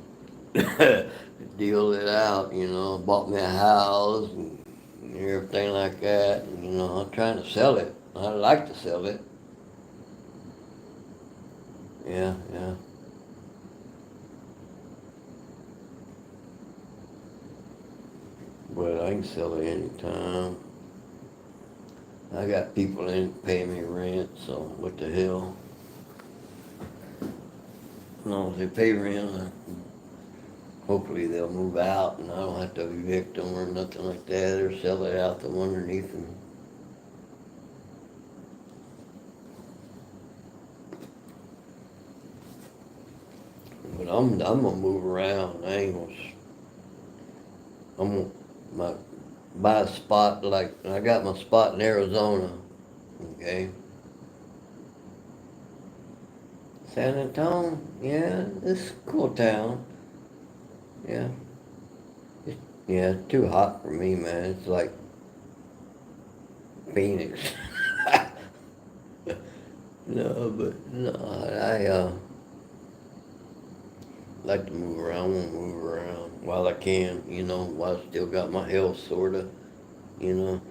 deal it out, you know. Bought me a house and everything like that. And, you know, I'm trying to sell it. I'd like to sell it. Yeah, yeah. But I can sell it anytime. I got people in paying me rent, so what the hell? As long as they pay rent, hopefully they'll move out and I don't have to evict them or nothing like that or sell it out from underneath them. But I'm gonna move around. I ain't gonna. I'm gonna buy a spot like I got my spot in Arizona. Okay. San Antonio, yeah, it's a cool town. Yeah. Yeah, it's too hot for me, man. It's like Phoenix. No, but no, I like to move around. I want to move around while I can, you know, while I still got my health, sorta, you know.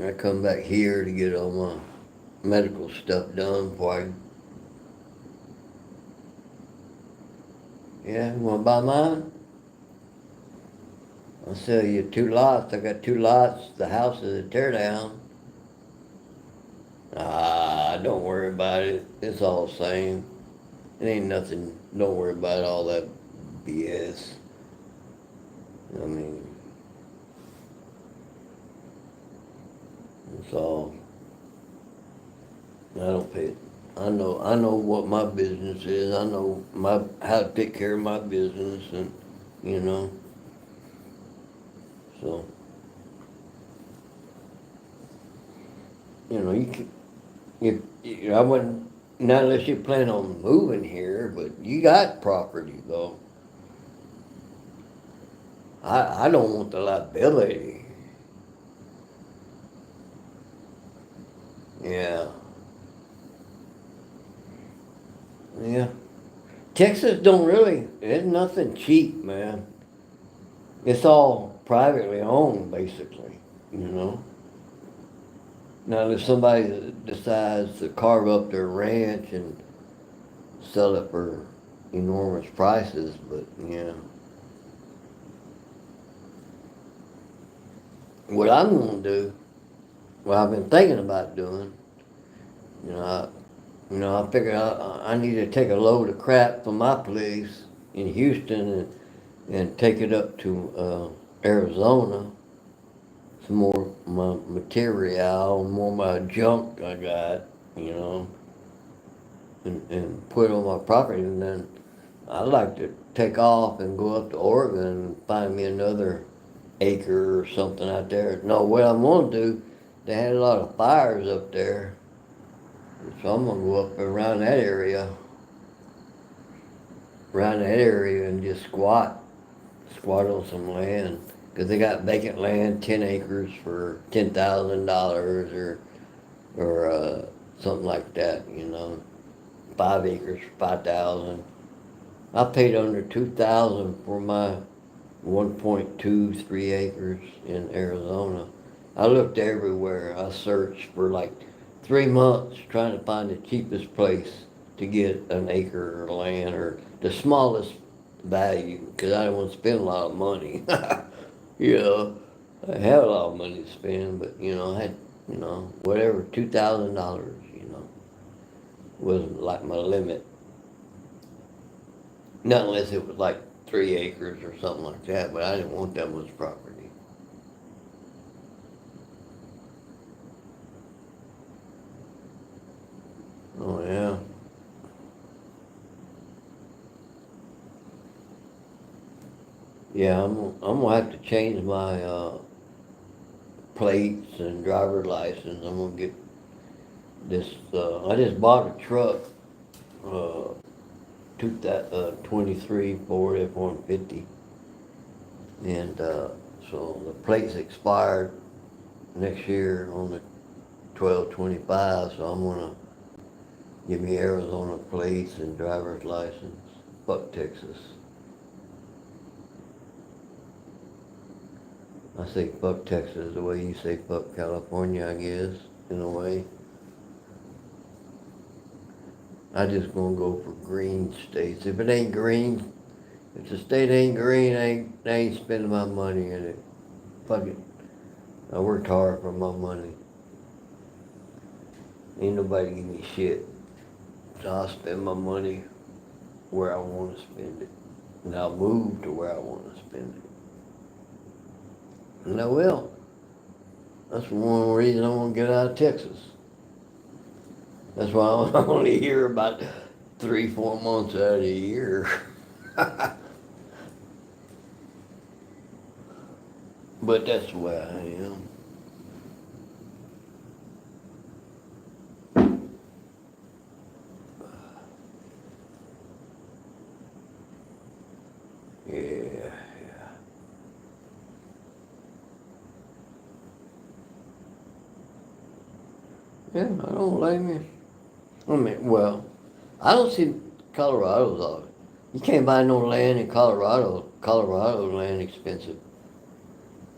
I come back here to get all my medical stuff done before I. Yeah, you want to buy mine? I'll sell you 2 lots. I got 2 lots. The house is a tear down. Ah, don't worry about it. It's all the same. It ain't nothing. Don't worry about all that BS. I mean, it's all. I don't pay. I know what my business is. I know how to take care of my business, and you know. So you know, I wouldn't. Not unless you plan on moving here, but you got property though. I don't want the liability. Yeah, yeah. Texas don't really. There's nothing cheap, man. It's all privately owned, basically. You know. Now, if somebody decides to carve up their ranch and sell it for enormous prices, but yeah. What I'm gonna do, what I've been thinking about doing, you know, I figure I need to take a load of crap from my place in Houston and take it up to Arizona. Some more my material, more my junk I got, you know, and put it on my property. And then I'd like to take off and go up to Oregon and find me another acre or something out there. No, what I'm gonna do, they had a lot of fires up there, so I'm gonna go up around that area and just squat on some land. Cause they got vacant land, 10 acres for $10,000 or something like that, you know. 5 acres for 5,000. I paid under 2,000 for my 1.23 acres in Arizona. I looked everywhere. I searched for like 3 months trying to find the cheapest place to get an acre of land or the smallest value because I didn't want to spend a lot of money. You know, I had a lot of money to spend, but you know, I had, you know, whatever, $2,000, you know, was like my limit. Not unless it was like 3 acres or something like that, but I didn't want that much property. Oh yeah. Yeah, I'm gonna have to change my plates and driver license. I'm gonna get this. I just bought a truck, uh, 23 Ford F-150, and so the plates expired next year on the $12.25, so I'm gonna give me Arizona plates and driver's license. Fuck Texas. I say fuck Texas the way you say fuck California, I guess, in a way. I just gonna go for green states. If it ain't green, if the state ain't green, I ain't spending my money in it. Fuck it. I worked hard for my money. Ain't nobody give me shit. So I'll spend my money where I want to spend it. And I'll move to where I want to spend it. And I will. That's one reason I want to get out of Texas. That's why I'm only here about 3-4 months out of the year. But that's the way I am. Yeah. Yeah, I don't blame you. I mean, well, I don't see Colorado's off. You can't buy no land in Colorado. Colorado's land expensive.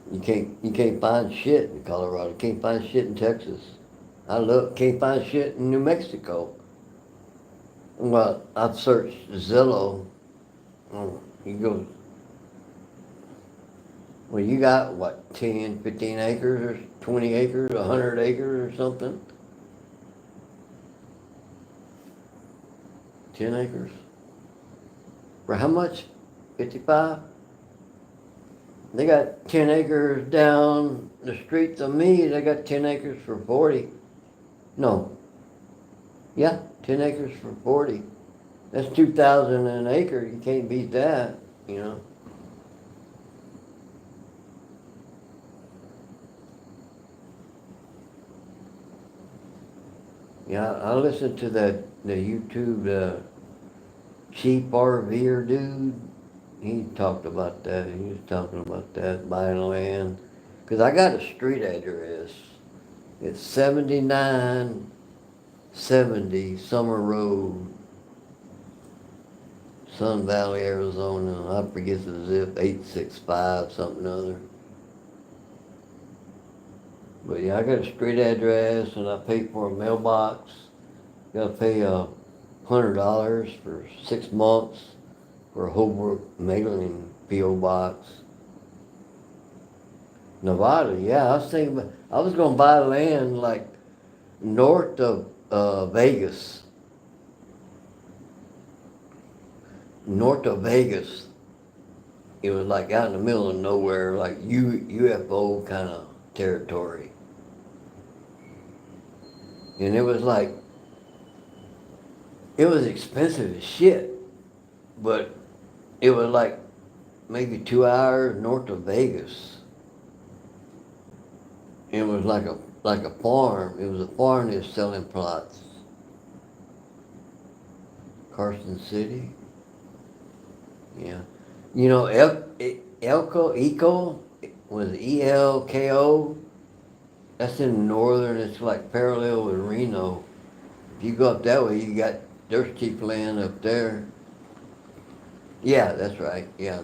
You can't find shit in Colorado. You can't find shit in Texas. Can't find shit in New Mexico. Well, I've searched Zillow. You go, well, you got what, 10, 15 acres or 20 acres, 100 acres or something? 10 acres? For how much? 55? They got 10 acres down the street to me. They got 10 acres for 40. No. Yeah, 10 acres for 40. That's 2,000 an acre. You can't beat that, you know. Yeah, I listened to the YouTube cheap RVer dude. He talked about that. He was talking about that, buying land. Because I got a street address. It's 7970 Summer Road, Sun Valley, Arizona. I forget the zip, 865 something or other. But yeah, I got a street address and I pay for a mailbox. Got to pay $100 for 6 months for a Holbrook mailing P.O. box. Nevada, yeah, I was going to buy land like north of Vegas. North of Vegas. It was like out in the middle of nowhere, like UFO kind of territory. And it was expensive as shit, but it was like maybe 2 hours north of Vegas. It was like a farm. It was a farm that was selling plots. Carson City. Yeah. You know, Eco was ELKO. That's in northern. It's like parallel with Reno. If you go up that way, there's cheap land up there. Yeah, that's right. Yeah,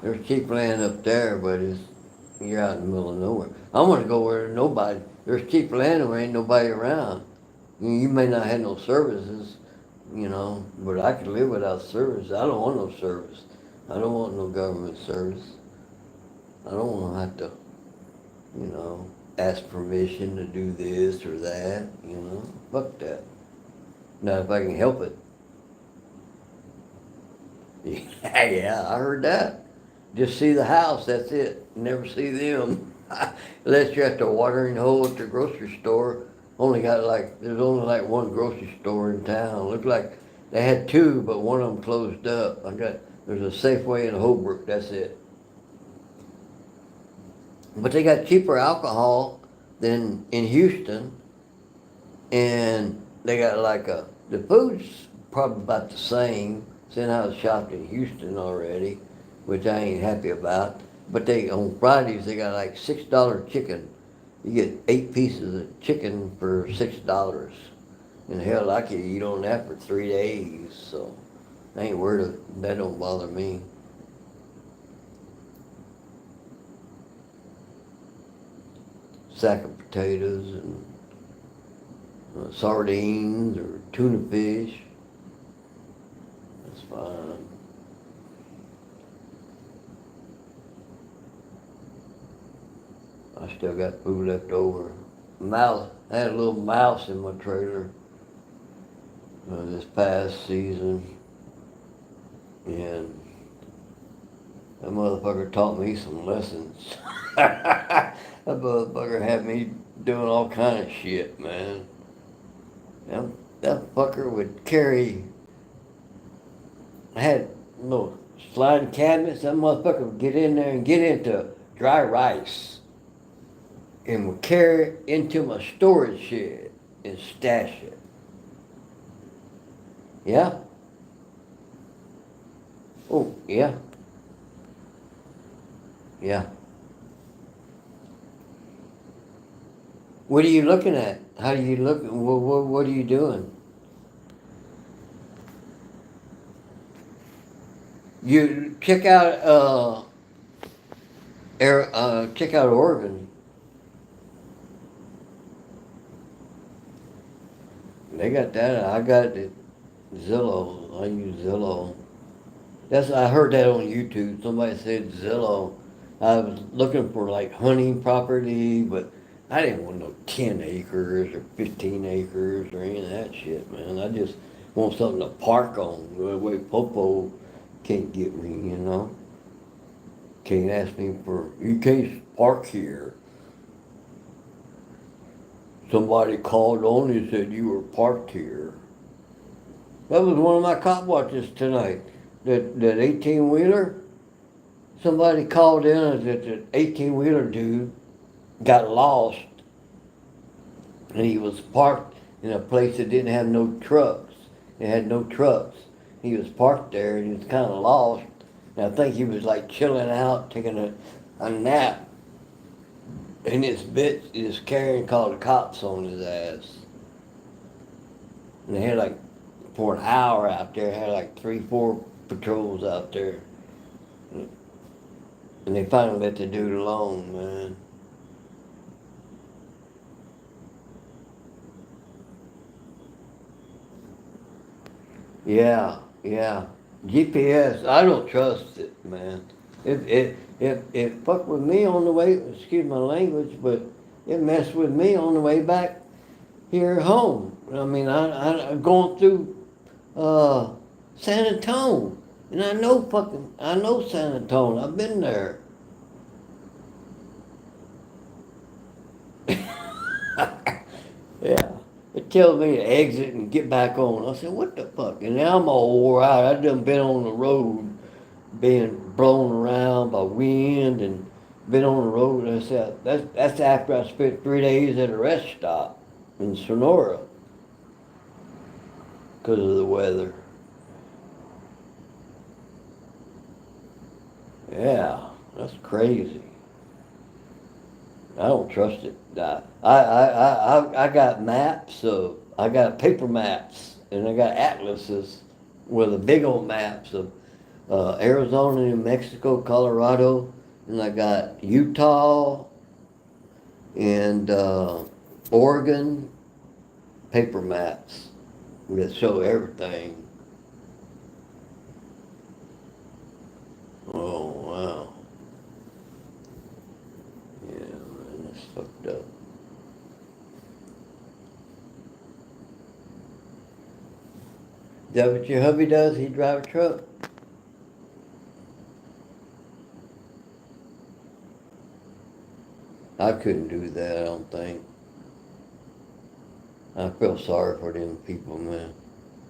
there's cheap land up there, but you're out in the middle of nowhere. I want to go where there's cheap land where ain't nobody around. You may not have no services, but I could live without service. I don't want no service. I don't want no government service. I don't want to have to, ask permission to do this or that, Fuck that. Not if I can help it. Yeah, I heard that. Just see the house, that's it. Never see them. Unless you're at the watering hole at the grocery store. There's only like one grocery store in town. Looked like they had two, but one of them closed up. There's a Safeway in Holbrook, that's it. But they got cheaper alcohol than in Houston. And they got the food's probably about the same. Since I was shopped in Houston already, which I ain't happy about. But on Fridays, they got like $6 chicken You get 8 pieces of chicken for $6. And hell, I could eat on that for 3 days, so I ain't worried. That don't bother me. Sack of potatoes and sardines or tuna fish. That's fine. I still got food left over. Mouse. I had a little mouse in my trailer this past season, and that motherfucker taught me some lessons. That motherfucker had me doing all kind of shit, man. That, that fucker would carry. I had little sliding cabinets. That motherfucker would get in there and get into dry rice and would carry it into my storage shed and stash it. Yeah? Oh, yeah. Yeah. What are you looking at? How do you look? What are you doing? You check out Oregon. They got that. I got it. Zillow. I use Zillow. I heard that on YouTube. Somebody said Zillow. I was looking for like hunting property, but I didn't want no 10 acres or 15 acres or any of that shit, man. I just want something to park on. The way Popo can't get me, you know. Can't ask me for, you can't park here. Somebody called on and said you were parked here. That was one of my cop watches tonight. That 18-wheeler, somebody called in and said that 18-wheeler dude got lost and he was parked in a place that didn't have no trucks. It had no trucks. He was parked there and he was kind of lost. And I think he was like chilling out, taking a nap. And this bitch is carrying called the cops on his ass. And they had like, for an hour out there, had like 3-4 patrols out there. And they finally let the dude alone, man. Yeah, yeah. GPS, I don't trust it, man. It fucked with me on the way, excuse my language, but it messed with me on the way back here home. I mean, I'm going through San Antonio, and I know San Antonio. I've been there. Yeah. It tells me to exit and get back on. I said, what the fuck? And now I'm all wore out. I done been on the road, being blown around by wind and been on the road. And I said, that's after I spent 3 days at a rest stop in Sonora because of the weather. Yeah, that's crazy. I don't trust it. I got maps of, I got paper maps and I got atlases with the big old maps of Arizona, New Mexico, Colorado, and I got Utah and Oregon paper maps that show everything. Oh, wow. Yeah, man, that's fucked up. Is that what your hubby does? He drive a truck? I couldn't do that, I don't think. I feel sorry for them people, man.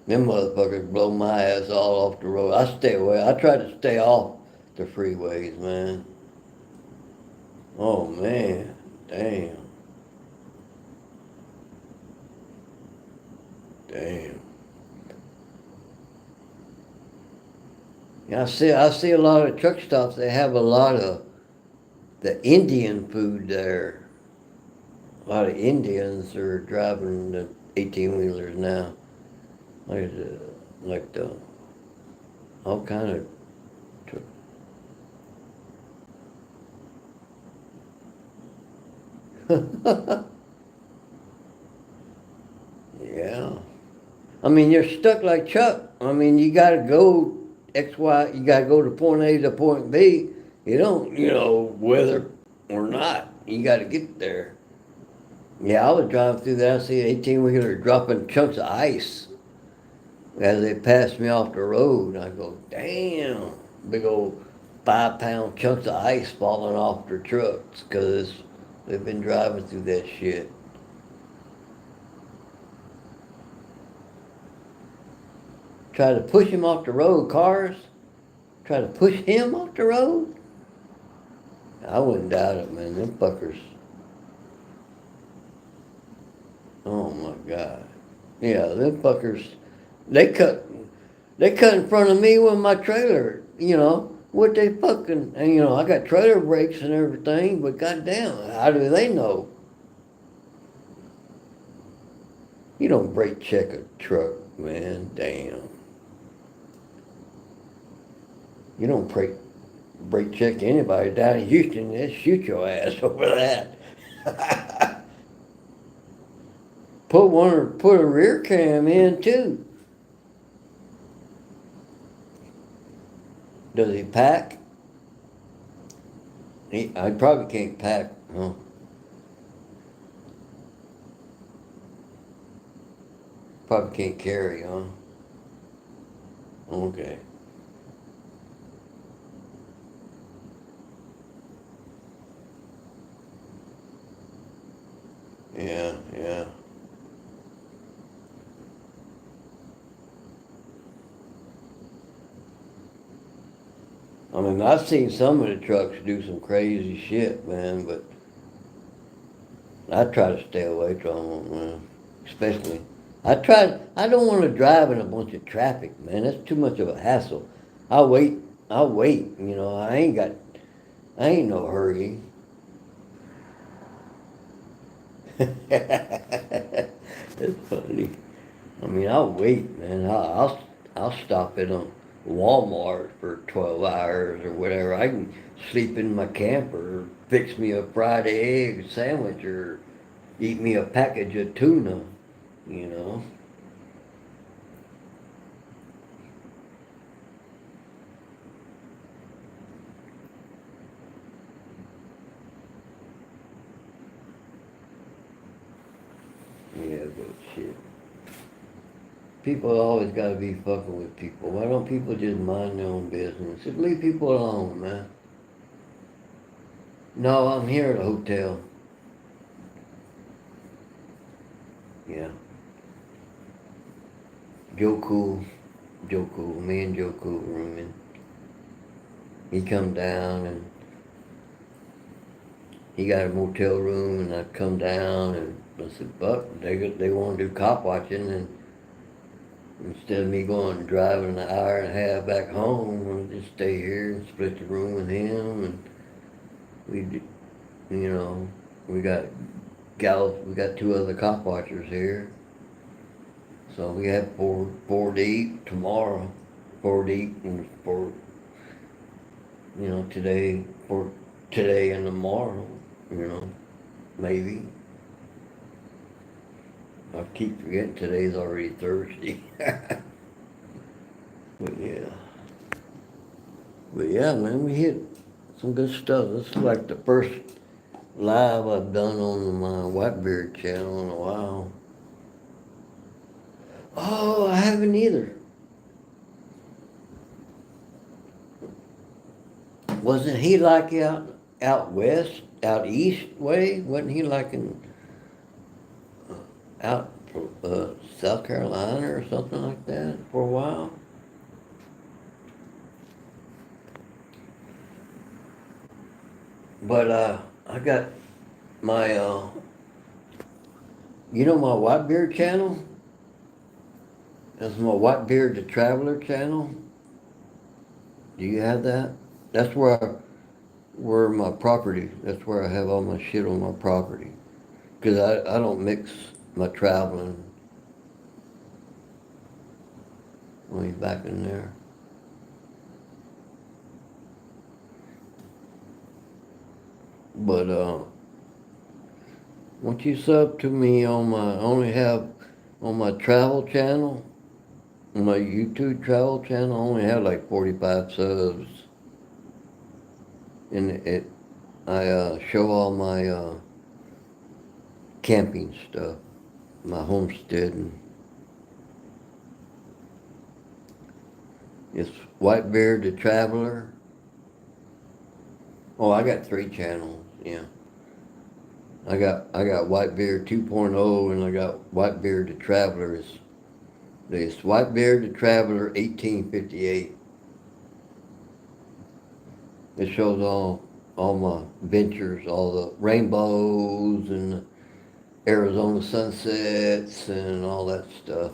Them motherfuckers blow my ass all off the road. I stay away. I try to stay off the freeways, man. Oh, man. Damn. Damn. Yeah, I see a lot of truck stops. They have a lot of the Indian food there. A lot of Indians are driving the 18-wheelers now. Like the all kind of yeah. I mean, you're stuck like Chuck. I mean, you got to go X, Y. You got to go to point A to point B. You don't, whether or not, you got to get there. Yeah, I was driving through there. I see an 18-wheeler dropping chunks of ice as they passed me off the road. I go, damn, big old 5-pound chunks of ice falling off their trucks because they've been driving through that shit. Try to push him off the road, cars. Try to push him off the road. I wouldn't doubt it, man. Them fuckers. Oh my God. Yeah, them fuckers. They cut. They cut in front of me with my trailer. What they fucking. And I got trailer brakes and everything, but goddamn, how do they know? You don't brake check a truck, man. Damn. You don't brake check anybody down in Houston. They'll shoot your ass over that. Put a rear cam in too. Does he pack? I probably can't pack. Huh? Probably can't carry, huh? Okay. Yeah, yeah. I mean, I've seen some of the trucks do some crazy shit, man, but I try to stay away from them, man. Especially, I don't want to drive in a bunch of traffic, man. That's too much of a hassle. I'll wait, I'll wait, I ain't no hurry. That's funny. I mean, I'll wait, man. I'll stop at a Walmart for 12 hours or whatever. I can sleep in my camper, or fix me a fried egg sandwich, or eat me a package of tuna. You know. Yeah, but shit. People always gotta be fucking with people. Why don't people just mind their own business? Just leave people alone, man. No, I'm here at a hotel. Yeah. Joe Cool. Joe Cool. Me and Joe Cool rooming. He come down and he got a motel room, and I come down and I said, "Buck, they want to do cop watching, and instead of me going and driving an hour and a half back home, I'll just stay here and split the room with him." And we, you know, we got we got two other cop watchers here, so we have four deep tomorrow, four deep, and today, for today and tomorrow, you know, maybe. I keep forgetting today's already Thursday. But yeah. But yeah, man, we hit some good stuff. This is like the first live I've done on my Whitebeard channel in a while. Oh, I haven't either. Wasn't he like out west, out east way? Wasn't he like in out South Carolina or something like that for a while? But I got my my Whitebeard channel. That's my Whitebeard the Traveler channel. Do you have that? That's where my property. That's where I have all my shit on my property. Because I don't mix my traveling. When he's back in there. But once you sub to me on my, I only have on my travel channel, on my YouTube travel channel, I only have like 45 subs. And I show all my camping stuff, my homesteading. It's Whitebeard the Traveler. Oh, I got 3 channels, yeah. I got Whitebeard 2.0 and I got Whitebeard the Traveler. It's Whitebeard the Traveler 1858. It shows all my ventures, all the rainbows and the Arizona sunsets and all that stuff.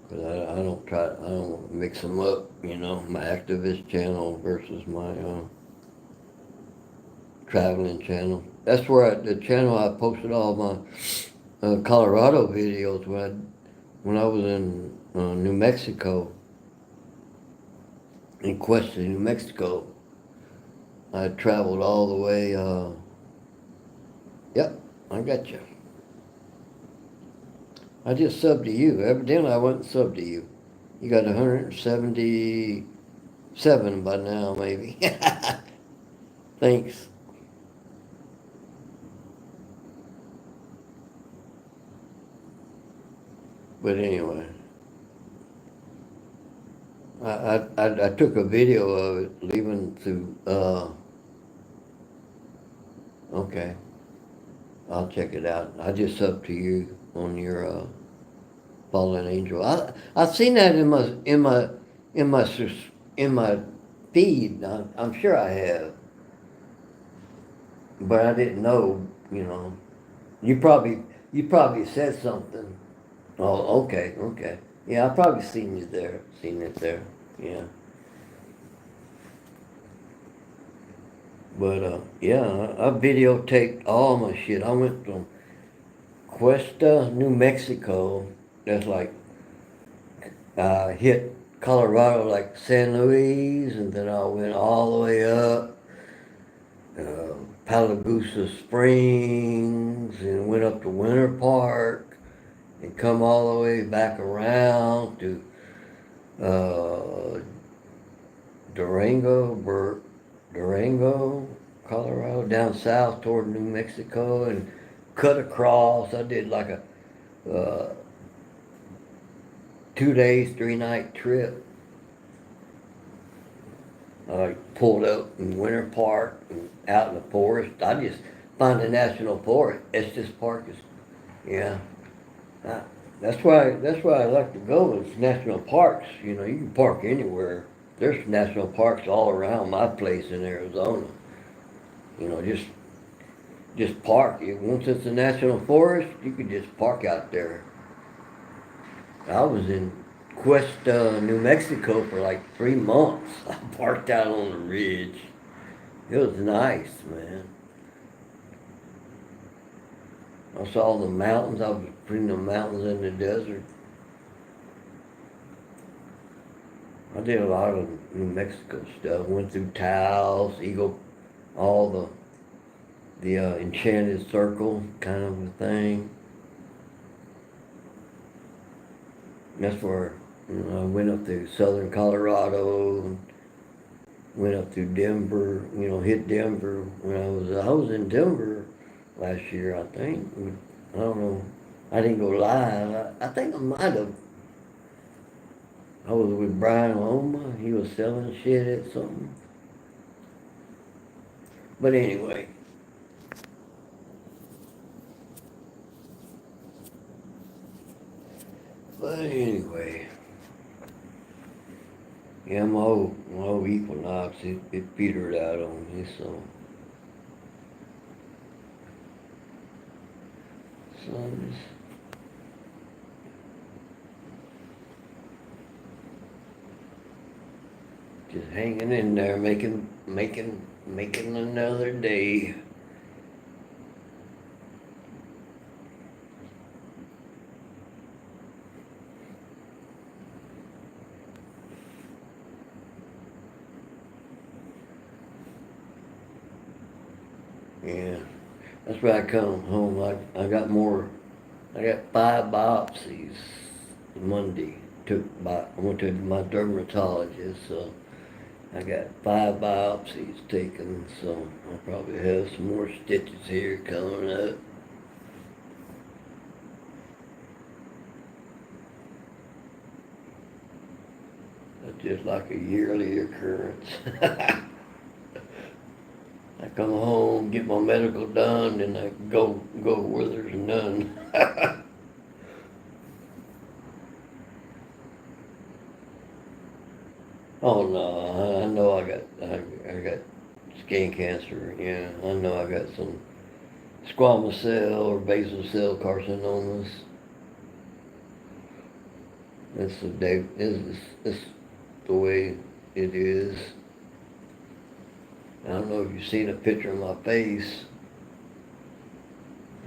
Cause I don't mix them up, my activist channel versus my traveling channel. That's where the channel I posted all my Colorado videos when I was in New Mexico, in Cuesta, New Mexico. I traveled all the way. Yep, I got you. I just subbed to you. Evidently, I went and subbed to you. You got 177 by now, maybe. Thanks. But anyway, I took a video of it leaving through. Okay, I'll check it out. I just subbed to you on your Fallen Angel. I've seen that in my in my feed. I'm sure I have, but I didn't know. You probably said something. Oh, okay, okay. Yeah, I've probably seen you there. Seen it there. Yeah. But yeah, I videotaped all my shit. I went from Cuesta, New Mexico. That's like hit Colorado, like San Luis, and then I went all the way up Palagusa Springs, and went up to Winter Park, and come all the way back around to uh, Durango, Colorado, down south toward New Mexico, and cut across. I did like a 2 days, 3-night trip. I pulled up in Winter Park and out in the forest. I just find a national forest. Estes Park is, yeah. I, that's why I like to go. Is national parks. You can park anywhere. There's national parks all around my place in Arizona. Just park. Once it's a national forest, you can just park out there. I was in Cuesta, New Mexico for like 3 months. I parked out on the ridge. It was nice, man. I saw the mountains. I was between the mountains and the desert. I did a lot of New Mexico stuff. Went through Taos, Eagle, all the Enchanted Circle kind of a thing. And that's where I went up through southern Colorado, and went up through Denver. Hit Denver when I was in Denver last year. I think I don't know. I didn't go live. I think I might have. I was with Brian Loma. He was selling shit at something. But anyway. Yeah, my old Equinox, it petered out on me, so. Sons. Just hanging in there, making another day. Yeah, that's why I come home. I got more. I got 5 biopsies Monday. I went to my dermatologist, so I got 5 biopsies taken. So I'll probably have some more stitches here coming up. That's just like a yearly occurrence. I come home, get my medical done, and I go where there's none. Oh no, I know I got skin cancer. Yeah, I know I got some squamous cell or basal cell carcinomas. It's the way it is. I don't know if you've seen a picture of my face.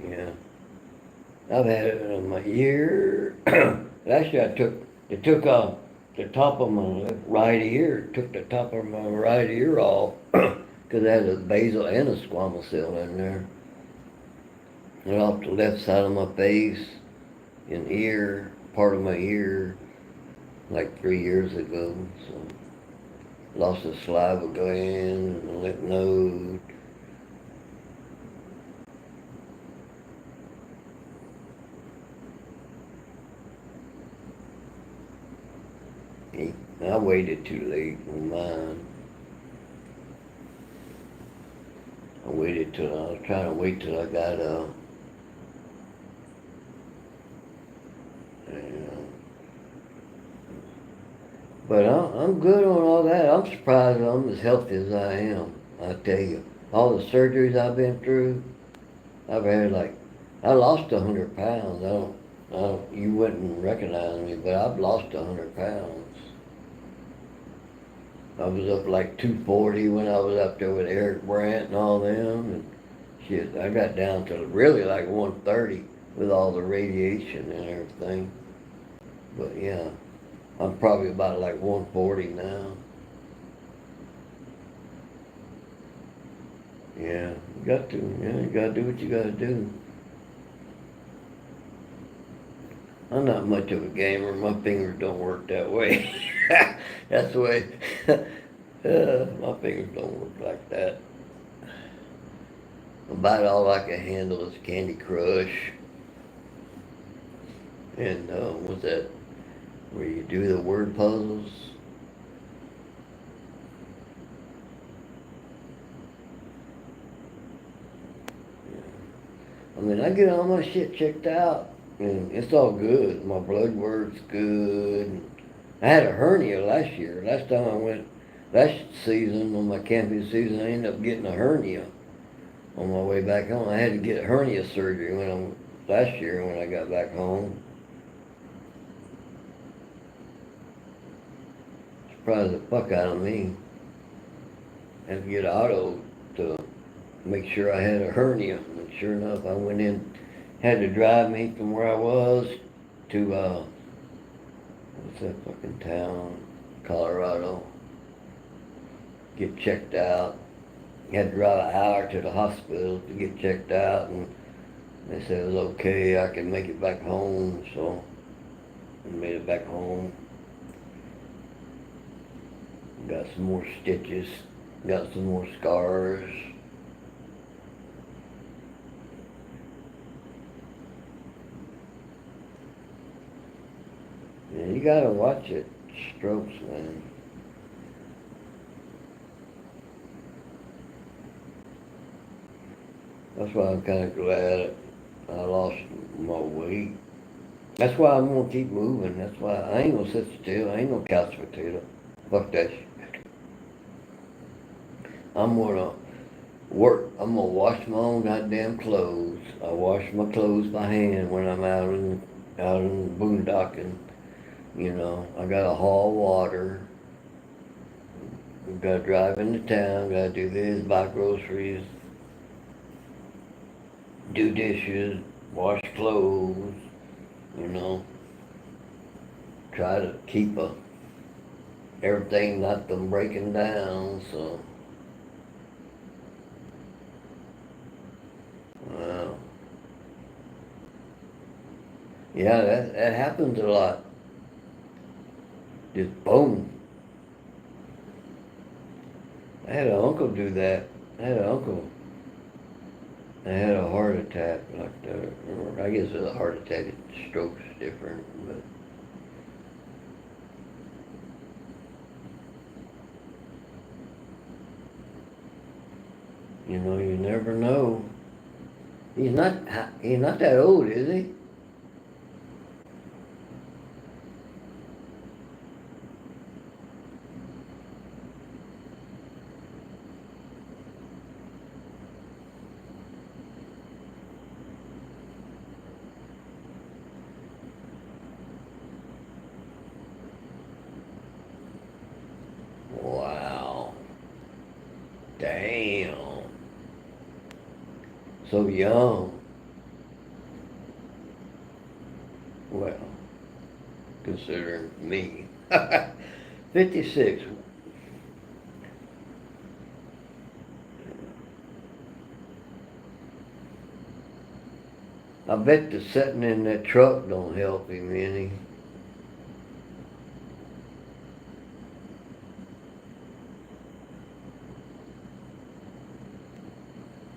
Yeah, I've had it in my ear. Actually, it took the top of my right ear. It took the top of my right ear off because I had a basal and a squamous cell in there. And off the left side of my face and ear, part of my ear, like 3 years ago. So lost a saliva gland and a lymph node. I waited too late on mine. I was trying to wait till I got uh, but I'm good on all that. I'm surprised I'm as healthy as I am. I tell you, all the surgeries I've been through, I've had I lost 100 pounds. You wouldn't recognize me, but I've lost 100 pounds. I was up like 240 when I was up there with Eric Brandt and all them, and shit, I got down to really like 130 with all the radiation and everything. But yeah, I'm probably about like 140 now. Yeah, you gotta do what you gotta do. I'm not much of a gamer. My fingers don't work that way. That's the way. My fingers don't work like that. About all I can handle is Candy Crush. And what's that? Where you do the word puzzles. I mean, I get all my shit checked out, and it's all good. My blood work's good. I had a hernia last year. Last time I went, last season on my camping season, I ended up getting a hernia on my way back home. I had to get hernia surgery last year when I got back home. Surprised the fuck out of me. I had to get auto to make sure I had a hernia. And sure enough, I went in, had to drive me from where I was to, what's that fucking town? Colorado. Get checked out. Had to drive an hour to the hospital to get checked out, and they said it was okay, I could make it back home, so I made it back home. Got some more stitches, got some more scars. Yeah, you gotta watch it, strokes, man. That's why I'm kind of glad I lost my weight. That's why I'm gonna keep moving. That's why I ain't gonna sit still. I ain't no couch potato. Fuck that shit. I'm gonna work. I'm gonna wash my own goddamn clothes. I wash my clothes by hand when I'm out in boondocking. You know, I gotta haul water. We gotta drive into town, gotta do this, buy groceries, do dishes, wash clothes, you know. Try to keep everything not them breaking down, so well, yeah, that happens a lot. Just boom. I had an uncle do that. I had an uncle that had a heart attack, like the, or I guess a heart attack, stroke's different, but you know, you never know. He's not that old, is he? Wow. Damn. So young. Well, considering me. 56. I bet the sitting in that truck don't help him any.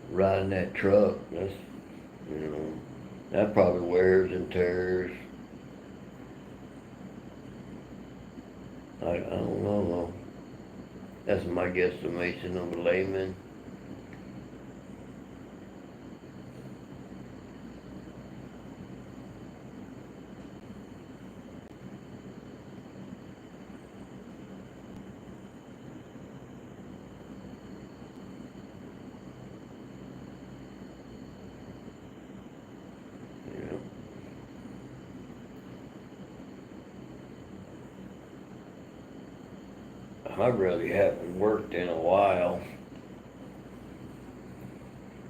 Riding that truck, that's, you know, that probably wears and tears. I don't know. That's my guesstimation of a layman. You know. I really haven't worked in a while.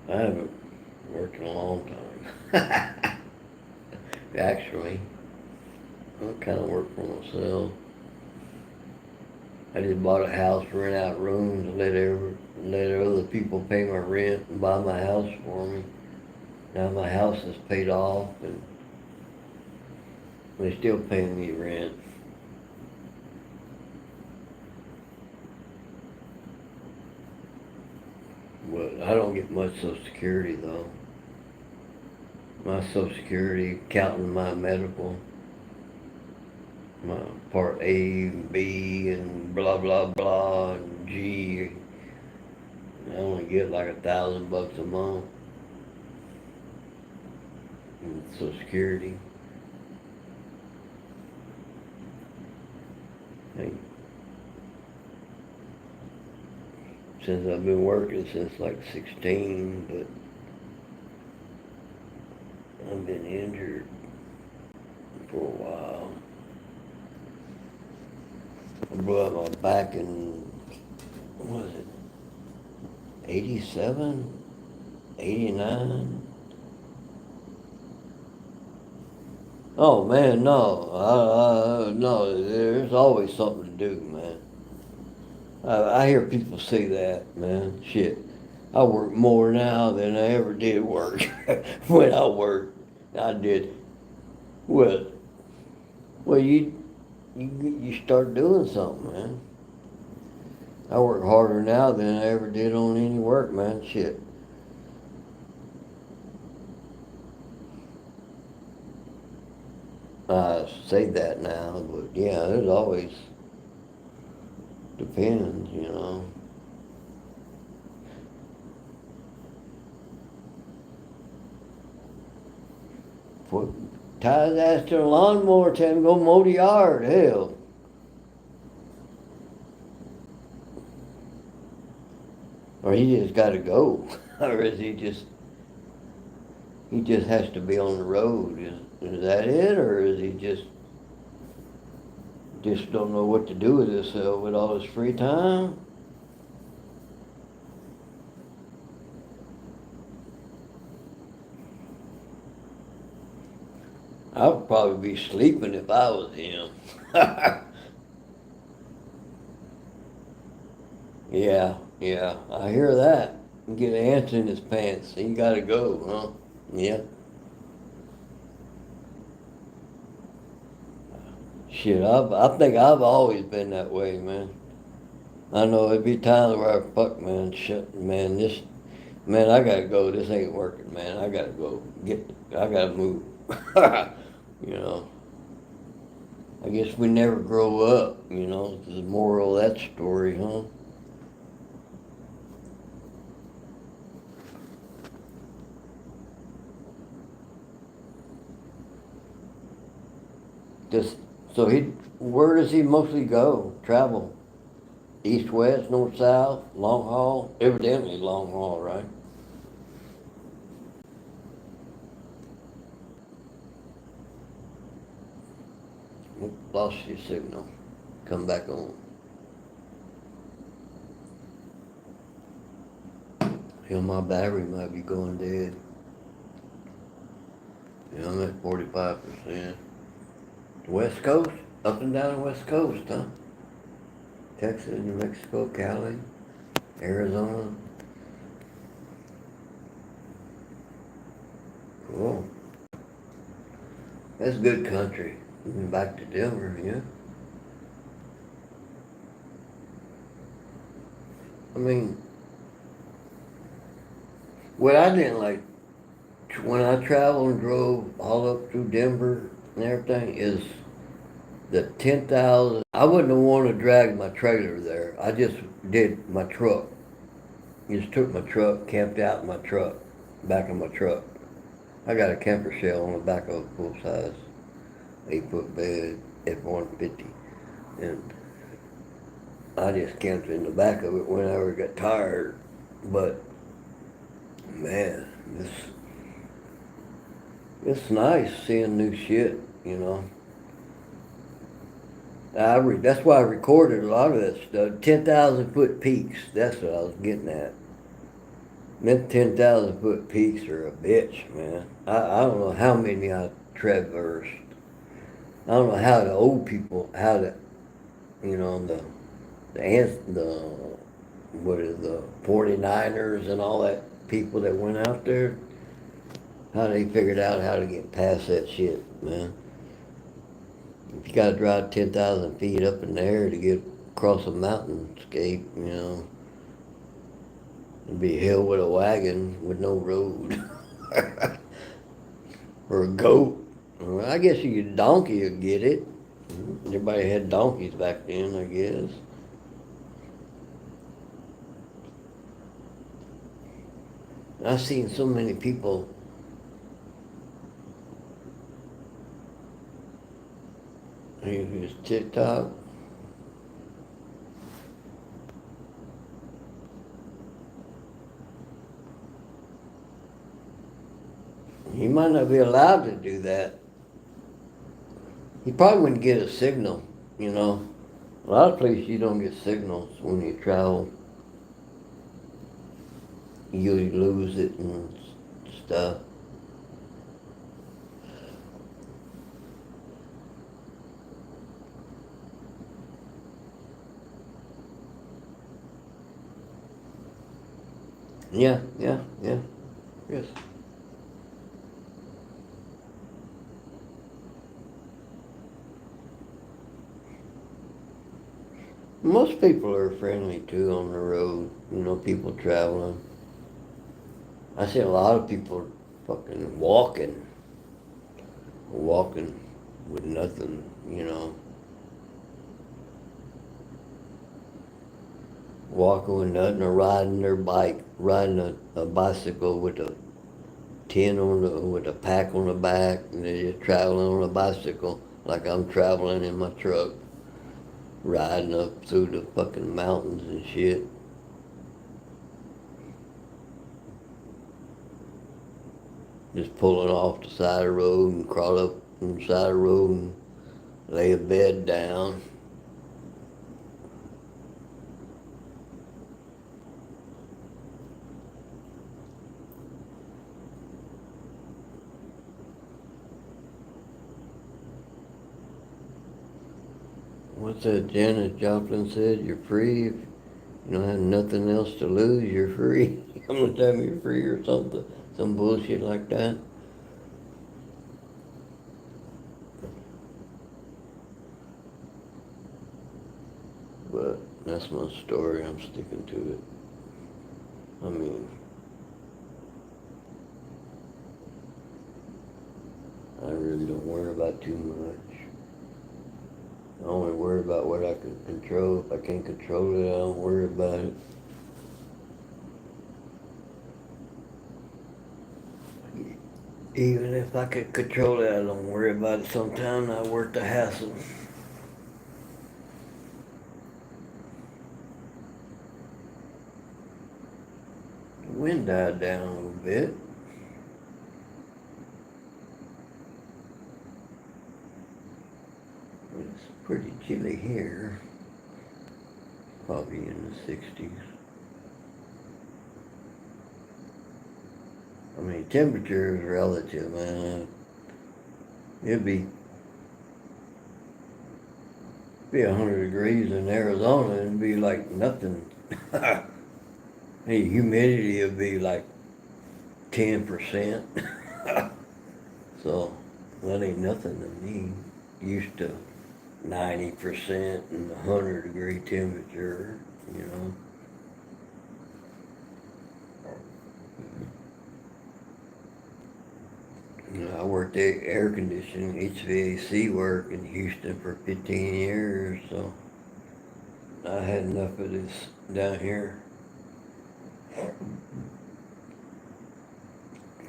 I haven't worked in a long time. Actually, I kind of work for myself. I just bought a house, rent out rooms, let other people pay my rent and buy my house for me. Now my house is paid off, and they still pay me rent. But I don't get much Social Security though. My Social Security, counting my medical, my Part A and B and blah blah blah and G, I only get like $1,000 a month in Social Security. Hey, since I've been working since like 16, but I've been injured for a while. I blew out my back in, what was it, 87, 89? Oh man, no, no, there's always something to do, man. I hear people say that, man. Shit, I work more now than I ever did work. When I worked, I did. Well, well, you start doing something, man. I work harder now than I ever did on any work, man. Shit. I say that now, but yeah, there's always depends, you know. Put tie his ass to a lawnmower, tell him to go mow the yard. Hell, or he just got to go, or is he just has to be on the road? Is that it, or is he just don't know what to do with himself with all his free time? I'd probably be sleeping if I was him. Yeah, yeah, I hear that. Get ants in his pants. He gotta go, huh? Yeah. Shit, I think I've always been that way, man. I know it'd be times where fuck, man, shit, man, man, I gotta go. This ain't working, man. I gotta go. I gotta move. you know, I guess we never grow up, the moral of that story, huh? Just, so where does he mostly go? Travel? East, west, north, south, long haul? Evidently long haul, right? Lost your signal. Come back on. Hell, my battery might be going dead. Yeah, I'm at 45%. West Coast? Up and down the West Coast, huh? Texas, New Mexico, Cali, Arizona. Cool. That's good country. Back to Denver, yeah. I mean, what I didn't like when I traveled and drove all up through Denver and everything is the 10,000. I wouldn't have wanted to drag my trailer there. I just did my truck. Just took my truck, camped out in my truck, back of my truck. I got a camper shell on the back of a full size 8-foot bed F-150, and I just camped in the back of it whenever I got tired. But man, it's nice seeing new shit. That's why I recorded a lot of that stuff. 10,000 foot peaks. That's what I was getting at. Them 10,000 foot peaks are a bitch, man. I don't know how many I traversed. I don't know how the old people, how the what is the 49ers and all that people that went out there, how they figured out how to get past that shit, man. If you gotta drive 10,000 feet up in the air to get across a mountainscape, it'd be hell with a wagon with no road. Or a goat. Well, I guess a donkey would get it. Everybody had donkeys back then, I guess. I've seen so many people. Use TikTok. He might not be allowed to do that. He probably wouldn't get a signal. A lot of places you don't get signals when you travel. You lose it and stuff. Yeah, yeah, yeah. Yes. Most people are friendly too on the road. People traveling. I see a lot of people fucking walking with nothing. Walking with nothing or riding their bike, riding a bicycle with a tin with a pack on the back, and they're just traveling on a bicycle like I'm traveling in my truck, riding up through the fucking mountains and shit. Just pulling off the side of the road and crawl up on the side of the road and lay a bed down. What's that Janis Joplin said? You're free. If you don't have nothing else to lose, you're free. How much time you're free or something. Some bullshit like that. But that's my story. I'm sticking to it. I mean, I really don't worry about too much. I only worry about what I can control. If I can't control it, I don't worry about it. Even if I could control it, I don't worry about it. Sometimes I work the hassle. The wind died down a little bit. It's pretty chilly here. Probably in the 60s. I mean, temperature is relative, man. It'd be 100 degrees in Arizona and it'd be like nothing. The humidity would be like 10%. So that ain't nothing to me. Used to 90% and 100-degree temperature, you know. You know, I worked air conditioning, HVAC work in Houston for 15 years, so I had enough of this down here.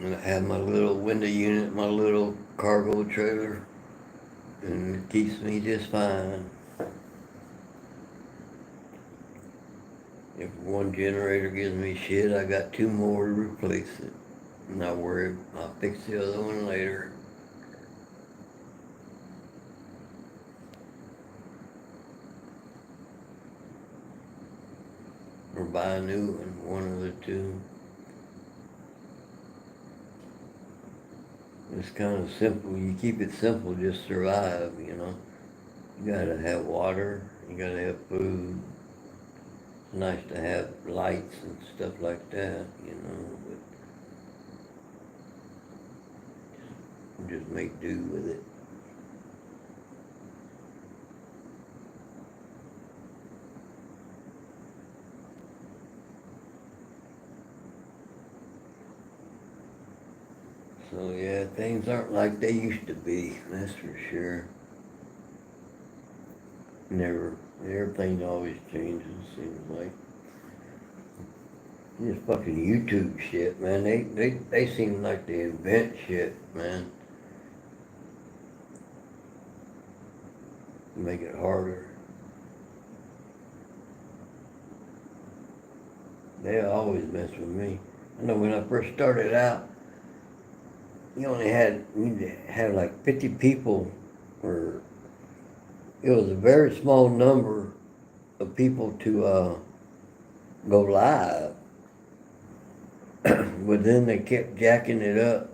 And I have my little window unit, my little cargo trailer, and it keeps me just fine. If one generator gives me shit, I got two more to replace it. I'm not worried, I'll fix the other one later. Or buy a new one of the two. It's kind of simple. You keep it simple, just survive, you know. You gotta have water, you gotta have food. It's nice to have lights and stuff like that, you know, but just make do with it. So yeah, things aren't like they used to be, that's for sure. Never. Everything always changes, seems like. This fucking YouTube shit, man. They seem like they invent shit, man. Make it harder. They always mess with me. I know when I first started out, you had like 50 people, or it was a very small number of people to go live. But then they kept jacking it up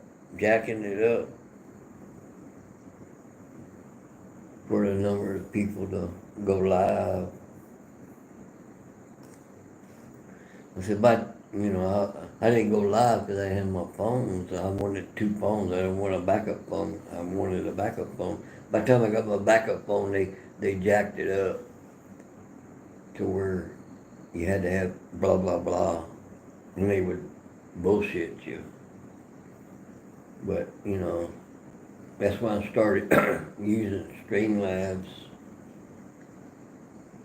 for the number of people to go live. I said, but, you know, I didn't go live because I had my phone, so I wanted two phones. I didn't want a backup phone. I wanted a backup phone. By the time I got my backup phone, they jacked it up to where you had to have blah, blah, blah. And they would bullshit you. But, you know, that's when I started using Streamlabs.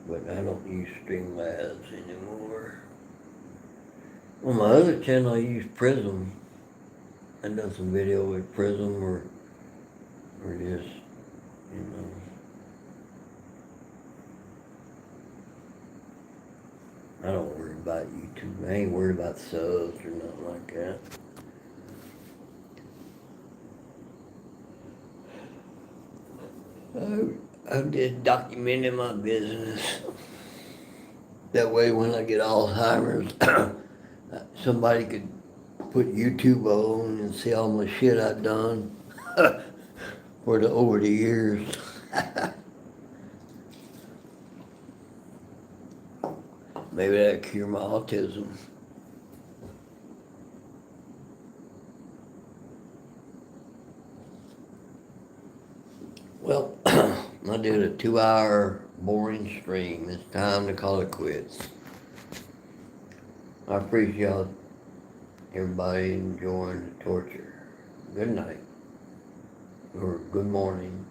But I don't use Streamlabs anymore. On my other channel, I use Prism. I've done some video with Prism or just, you know. I don't worry about YouTube. I ain't worried about subs or nothing like that. I'm just documenting my business. That way when I get Alzheimer's, somebody could put YouTube on and see all my shit I've done over the years. Maybe that'll cure my autism. Well, I did a 2-hour boring stream. It's time to call it quits. I appreciate everybody enjoying the torture. Good night. Or good morning.